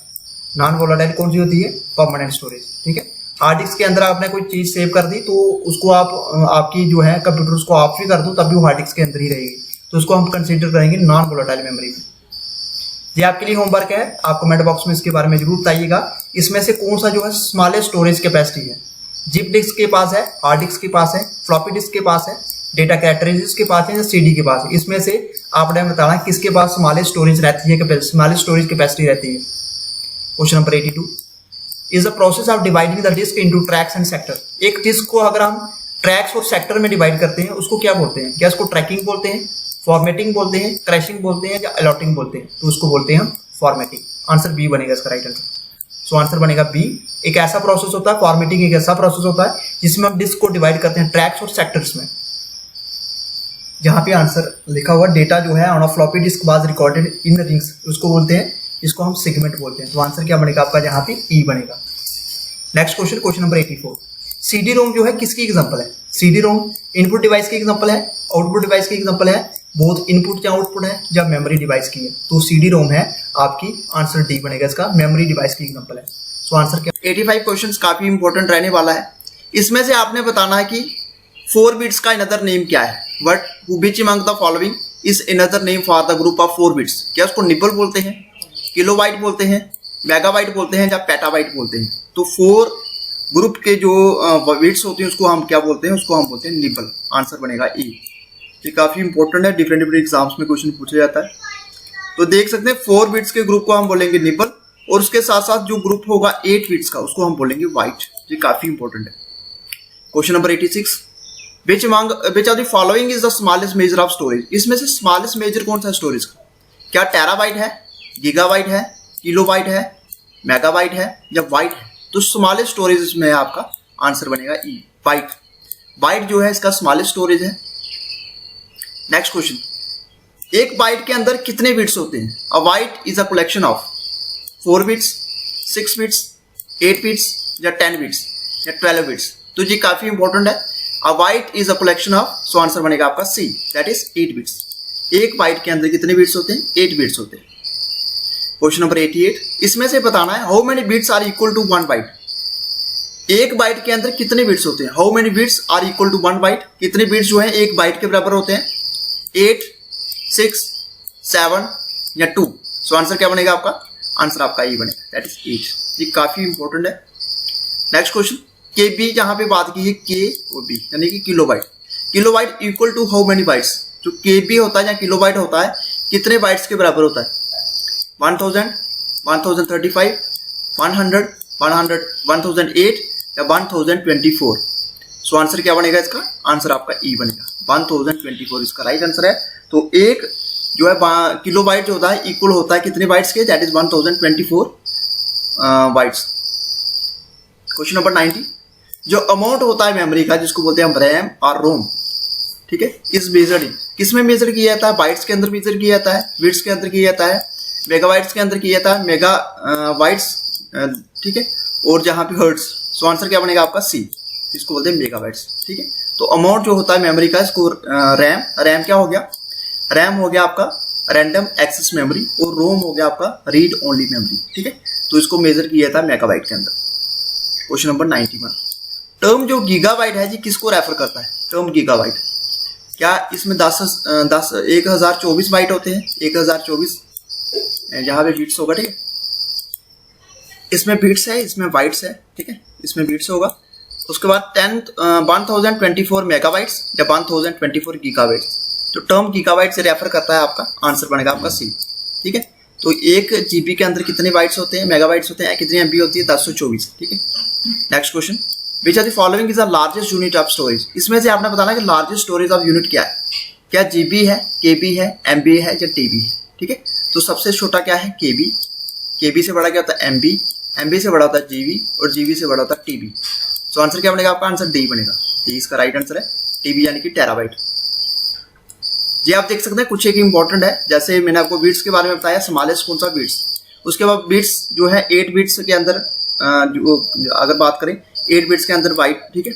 नॉन वोलेटाइल कौन सी होती है, परमानेंट स्टोरेज, ठीक है। हार्ड डिस्क के अंदर आपने कोई चीज सेव कर दी तो उसको आप आपकी जो है कंप्यूटर उसको ऑफ भी कर दो तब भी वो हार्ड डिस्क के अंदर ही रहेगी, तो उसको हम कंसीडर करेंगे नॉन वोलेटाइल मेमोरी में। ये आपके लिए होमवर्क है, आप कमेंट बॉक्स में इसके बारे में जरूर बताइएगा, इसमें से कौन सा जो है स्मॉलेस्ट स्टोरेज कैपेसिटी है। जिप डिस्क के पास है, हार्ड डिस्क के पास है, फ्लॉपी डिस्क के पास है, डेटा कैरेक्टरिस्टिक्स के पास है, या सीडी के पास है, इसमें से आपने बताना किसके पास स्मॉलेस्ट स्टोरेज रहती है, स्मॉलेस्ट स्टोरेज कैपेसिटी रहती है। Question number 82, is the process of dividing the disk into tracks and sector. एक डिस्क को अगर हम ट्रैक्स और सेक्टर में डिवाइड करते हैं उसको क्या बोलते हैं, क्या इसको ट्रैकिंग बोलते हैं, फॉर्मेटिंग बोलते हैं, क्रैशिंग बोलते हैं, या अलॉटिंग बोलते हैं, तो उसको बोलते हैं हम फॉर्मेटिंग। आंसर बी बनेगा इसका राइट आंसर। सो आंसर बनेगा बी। एक ऐसा प्रोसेस होता है, फॉर्मेटिंग एक ऐसा प्रोसेस होता है जिसमें हम डिस्क को डिवाइड करते हैं ट्रैक्स और सेक्टर्स में। जहां पे आंसर लिखा हुआ डेटा जो है on a floppy disk was recorded in rings, उसको बोलते हैं, इसको हम सेगमेंट बोलते हैं। तो आंसर क्या बनेगा आपका जहां पे ई बनेगा। Next question, question number 84, CD ROM जो है किसकी एग्जांपल है। सीडी रोम इनपुट डिवाइस की एग्जांपल है, आउटपुट डिवाइस की एग्जांपल है, बोथ इनपुट या आउटपुट है, या मेमोरी डिवाइस की है, तो सीडी रोम है आपकी, आंसर डी बनेगा इसका, मेमोरी डिवाइस की एग्जांपल है। सो आंसर क्या, 85 क्वेश्चंस काफी इंपॉर्टेंट रहने वाला है। इसमें से आपने बताना है कि 4 बिट्स का अनदर नेम क्या है, but which among the following is another name for the group of 4 bits. क्या उसको निबल बोलते हैं, किलोबाइट बोलते हैं, मेगाबाइट बोलते हैं, या पेटाबाइट बोलते हैं। तो 4 ग्रुप के जो बिट्स होते हैं उसको हम क्या बोलते हैं, उसको हम बोलते हैं निबल। आंसर बनेगा ए। ये काफी इंपॉर्टेंट है, डिफरेंट डिफरेंट एग्जाम्स में क्वेश्चन पूछा जाता है। तो देख सकते हैं 4 बिट्स के ग्रुप को हम बोलेंगे निबल, और उसके साथ साथ जो ग्रुप होगा 8 बिट्स का उसको हम बोलेंगे वाइट। ये काफी इंपॉर्टेंट है। Question number 86, which of the following is the smallest measure of storage. इसमें से स्मॉलेस्ट मेजर कौन सा स्टोरेज का, क्या टेराबाइट है, गीगाबाइट है, किलोबाइट है, मेगाबाइट है, या बाइट है। तो स्मॉलेस्ट स्टोरेज इसमें है आपका, आंसर बनेगा ई, बाइट। बाइट जो है इसका स्मॉलेस्ट स्टोरेज है। नेक्स्ट क्वेश्चन, एक बाइट के अंदर कितने बिट्स होते हैं। A byte is a collection of 4 bits, 6 bits, 8 bits, या 10 बिट्स, या 12 बिट्स। तो ये काफी इंपॉर्टेंट है। A byte is a collection of, so answer बनेगा आपका सी, दैट इज 8 बिट्स। एक बाइट के अंदर कितने बिट्स होते हैं, 8 बिट्स होते हैं। क्वेश्चन नंबर 88, इसमें से बताना है how many bits are equal to 1 byte. एक बाइट के अंदर कितने बिट्स होते हैं, how many bits are equal to 1 byte. कितने बिट्स जो है एक बाइट के बराबर होते हैं, 8, 6, 7, या 2। सो आंसर क्या बनेगा आपका, आंसर आपका ई बनेगा, दैट इज 8। ये काफी इंपॉर्टेंट है। नेक्स्ट क्वेश्चन, के बी जहां पे बात की है के और बी यानी कि kilobyte. Kilobyte equal to how many bytes. जो के बी होता है या किलोबाइट होता है कितने बाइट्स के बराबर होता है, 1000, 1035, 100, 1008, या 1024। सो आंसर क्या बनेगा इसका, आंसर आपका ई बनेगा, 1024 इसका राइट आंसर है। तो एक जो है किलो बाइट जो होता है इक्वल होता है कितने बाइट्स के, that is 1024 bytes. Question number 90, जो अमाउंट होता है मेमोरी का जिसको बोलते हैं हम रैम और रोम, ठीक है, इस मेजर्ड किस में मेजर किया जाता है, बाइट्स के अंदर मेजर किया जाता है, बिट्स के अंदर किया जाता है, मेगाबाइट्स के अंदर किया जाता है, मेगा बाइट्स, ठीक है, और जहां पे हर्ट्स। सो आंसर क्या बनेगा आपका सी, इसको बोलते हैं मेगाबाइट्स, ठीक है। तो अमाउंट जो होता है मेमोरी का इसको रैम क्या हो गया, रैम हो गया आपका रैंडम एक्सेस मेमोरी, और रोम हो गया आपका रीड ओनली मेमोरी, ठीक है। तो इसको मेजर किया जाता है मेगाबाइट के अंदर। क्वेश्चन नंबर 91, टर्म जो गीगाबाइट है जी किसको रेफर करता है, टर्म गीगाबाइट, क्या इसमें 1024 बाइट होते हैं, 1024 जहां पे बिट्स होगा, ठीक है, इसमें बिट्स है, इसमें बाइट्स है, ठीक है, इसमें बिट्स होगा। उसके बाद 1024 मेगाबाइट्स या 1024 गीगाबाइट्स, तो टर्म गीगाबाइट से रेफर करता है आपका, आंसर बनेगा आपका सी, ठीक है। तो 1 GB के अंदर कितने बाइट्स होते हैं, मेगाबाइट्स होते हैं, कितनी MB होती है, 1024, ठीक है। Next question, which are the following is the largest unit of storage, इसमें से आपने बताना कि लार्जेस्ट स्टोरेज ऑफ यूनिट क्या है, क्या GB है, KB है, MB है या TB है, ठीक है। तो सबसे छोटा क्या है KB, KB से बड़ा क्या होता है MB, MB से बड़ा होता है GB, और GB से बड़ा होता है TB। तो आंसर क्या बनेगा आपका, आंसर डी बनेगा, डी इसका राइट आंसर है, TB यानी कि टेराबाइट। ये आप देख सकते हैं कुछ एक इंपॉर्टेंट है, जैसे मैंने आपको बीट्स के बारे में बताया, स्मॉलेस्ट कौन सा बीट्स, उसके बाद बीट्स जो है 8 बीट्स के अंदर, जो अगर बात करें 8 बिट्स के अंदर बाइट, ठीक है,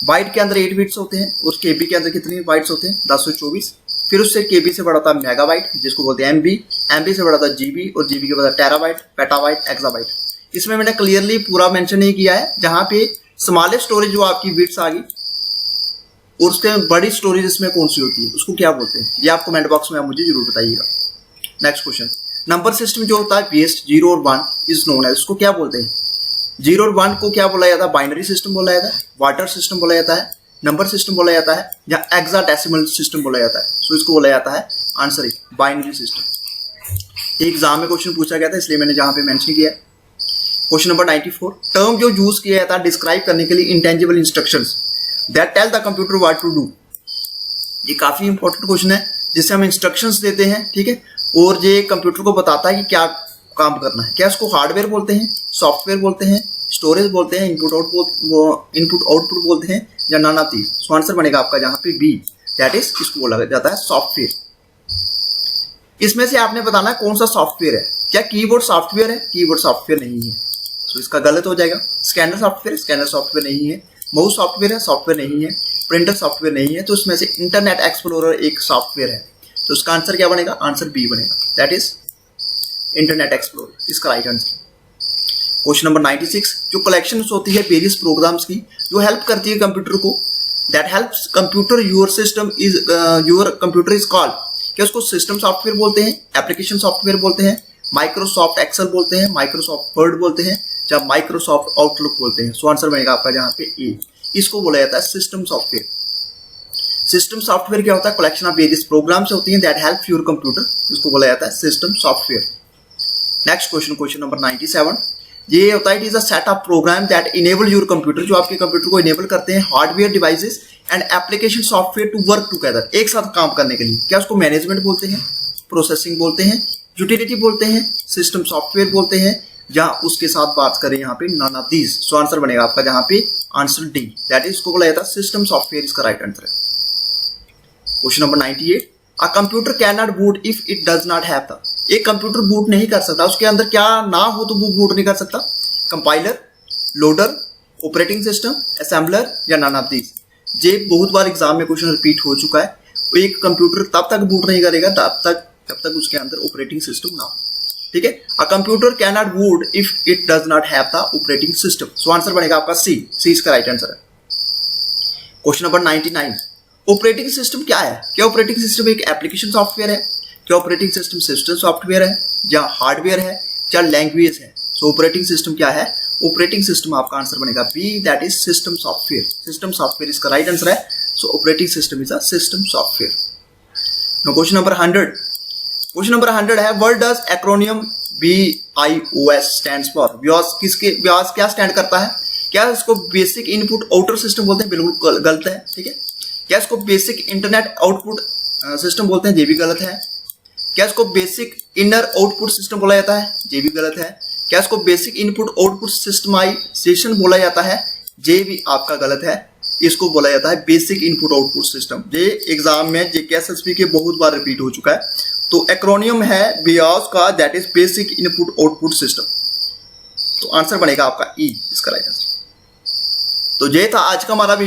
बाइट के अंदर 8 बिट्स होते हैं, और केबी के अंदर कितने बाइट्स होते हैं, 1024। फिर उससे केबी से बड़ा था मेगाबाइट जिसको बोलते हैं एमबी, एमबी से बड़ा था जीबी, और जीबी के बाद टेराबाइट, पेटाबाइट, एक्साबाइट। इसमें मैंने क्लियरली पूरा मेंशन नहीं किया है, जहां पे स्मॉलेस्ट स्टोरेज जो आपकी बिट्स आ गई और उसके बड़ी स्टोरेज इसमें कौन सी होती है, उसको क्या बोलते हैं, ये आप कमेंट बॉक्स में आप मुझे जरूर बताइएगा। नेक्स्ट क्वेश्चन, नंबर सिस्टम जो होता है बेस्ड 0 और 1 इज नोन है, उसको क्या बोलते हैं, 0 और 1 को क्या बोला जाता है, बाइनरी सिस्टम बोला जाता है, वाटर सिस्टम बोला जाता है, नंबर सिस्टम बोला जाता है, या हेक्साडेसिमल सिस्टम बोला जाता है। सो इसको बोला जाता है आंसर बाइनरी सिस्टम। एग्जाम में क्वेश्चन पूछा गया था इसलिए मैंने जहां पे मेंशन किया है। क्वेश्चन नंबर 94, टर्म जो यूज किया जाता है डिस्क्राइब करने के लिए intangible instructions that tell the computer what to do. ये काफी इंपॉर्टेंट क्वेश्चन है जिससे हम इंस्ट्रक्शंस देते हैं, ठीक है, और ये कंप्यूटर को बताता है कि क्या काम करना है। क्या इसको हार्डवेयर बोलते हैं, सॉफ्टवेयर बोलते हैं, स्टोरेज बोलते हैं, इनपुट आउटपुट बोलते हैं, या none of these. So answer बनेगा आपका जहां पे बी, दैट इज इसको बोला जाता है सॉफ्टवेयर। इसमें से आपने बताना है कौन सा सॉफ्टवेयर है। क्या कीबोर्ड सॉफ्टवेयर है, कीबोर्ड सॉफ्टवेयर नहीं है, सो इसका गलत हो जाएगा। स्कैनर सॉफ्टवेयर, स्कैनर सॉफ्टवेयर नहीं है। माउस सॉफ्टवेयर है, सॉफ्टवेयर नहीं है। प्रिंटर सॉफ्टवेयर नहीं है। तो इसमें से इंटरनेट एक्सप्लोरर एक सॉफ्टवेयर है, तो इसका आंसर क्या बनेगा, आंसर बी बनेगा, दैट इज इंटरनेट एक्सप्लोरर, इसका राइट आंसर। क्वेश्चन नंबर 96, जो कलेक्शन होती है वेरियस प्रोग्राम्स की जो हेल्प करती है कंप्यूटर को, that helps computer your system is your computer is called. क्या उसको सिस्टम सॉफ्टवेयर बोलते हैं, एप्लीकेशन सॉफ्टवेयर बोलते हैं, माइक्रोसॉफ्ट एक्सेल बोलते हैं, माइक्रोसॉफ्ट वर्ड बोलते हैं, या माइक्रोसॉफ्ट आउटलुक बोलते हैं। सो आंसर बनेगा आपका जहां पे ए, इसको बोला जाता है सिस्टम सॉफ्टवेयर। सिस्टम सॉफ्टवेयर क्या होता है, कलेक्शन ऑफ वेरियस प्रोग्राम्स होती हैं दैट हेल्प योर कंप्यूटर, इसको बोला जाता है system software. Next question, question number 97, ये होता है it is a set of program that enable your computer, जो आपके कंप्यूटर को इनेबल करते हैं hardware devices and application software to work together, एक साथ काम करने के लिए। क्या उसको मैनेजमेंट बोलते हैं, प्रोसेसिंग बोलते हैं, यूटिलिटी बोलते हैं, सिस्टम सॉफ्टवेयर बोलते हैं, या उसके साथ बात करें यहाँ पे none of these. So answer बनेगा आपका जहां पे आंसर डी, दैट इज इसको बोला जाता है सिस्टम सॉफ्टवेयर, इसका राइट आंसर है। Question number 98, a computer can not boot if it does not have the. एक कंप्यूटर बूट नहीं कर सकता, उसके अंदर क्या ना हो तो वो बूट नहीं कर सकता, compiler, loader, operating system, assembler, या नन ऑफ दीज। ये बहुत बार एग्जाम में क्वेश्चन रिपीट हो चुका है। एक कंप्यूटर तब तक बूट नहीं करेगा जब तक उसके अंदर ऑपरेटिंग सिस्टम ना हो, ठीक है। A computer can not boot if it does not have the operating system. So answer बनेगा आपका सी, सी इसका राइट आंसर है। क्वेश्चन नंबर 99, ऑपरेटिंग सिस्टम क्या है। क्या ऑपरेटिंग सिस्टम एक एप्लीकेशन सॉफ्टवेयर है, क्या ऑपरेटिंग सिस्टम सिस्टम सॉफ्टवेयर है, या हार्डवेयर है, या लैंग्वेज है। सो ऑपरेटिंग सिस्टम क्या है, ऑपरेटिंग सिस्टम आपका आंसर बनेगा B, that is system software. System software इसका राइट आंसर है। So operating system is a system software. No question number 100, question number 100 है what does acronym BIOS stands for. BIOS क्या stand करता है, क्या इसको बेसिक इनपुट आउटर सिस्टम बोलते हैं, बिल्कुल गलत है, ठीक है। क्या इसको बेसिक इंटरनेट आउटपुट सिस्टम बोलते हैं, ये भी गलत है। क्या इसको बेसिक इनर आउटपुट सिस्टम बोला जाता है? ये भी गलत है। क्या इसको बेसिक इनपुट आउटपुट सिस्टमाइजेशन बोला जाता है? ये भी आपका गलत है। इसको बोला जाता है बेसिक इनपुट आउटपुट सिस्टम। ये एग्जाम में JKSSB के बहुत बार रिपीट हो चुका है। तो एक्रोनियम है बियास का, that is basic input output system. तो आंसर बनेगा आपका ई, इसका राइट आंसर। तो ये था आज का हमारा वीडियो।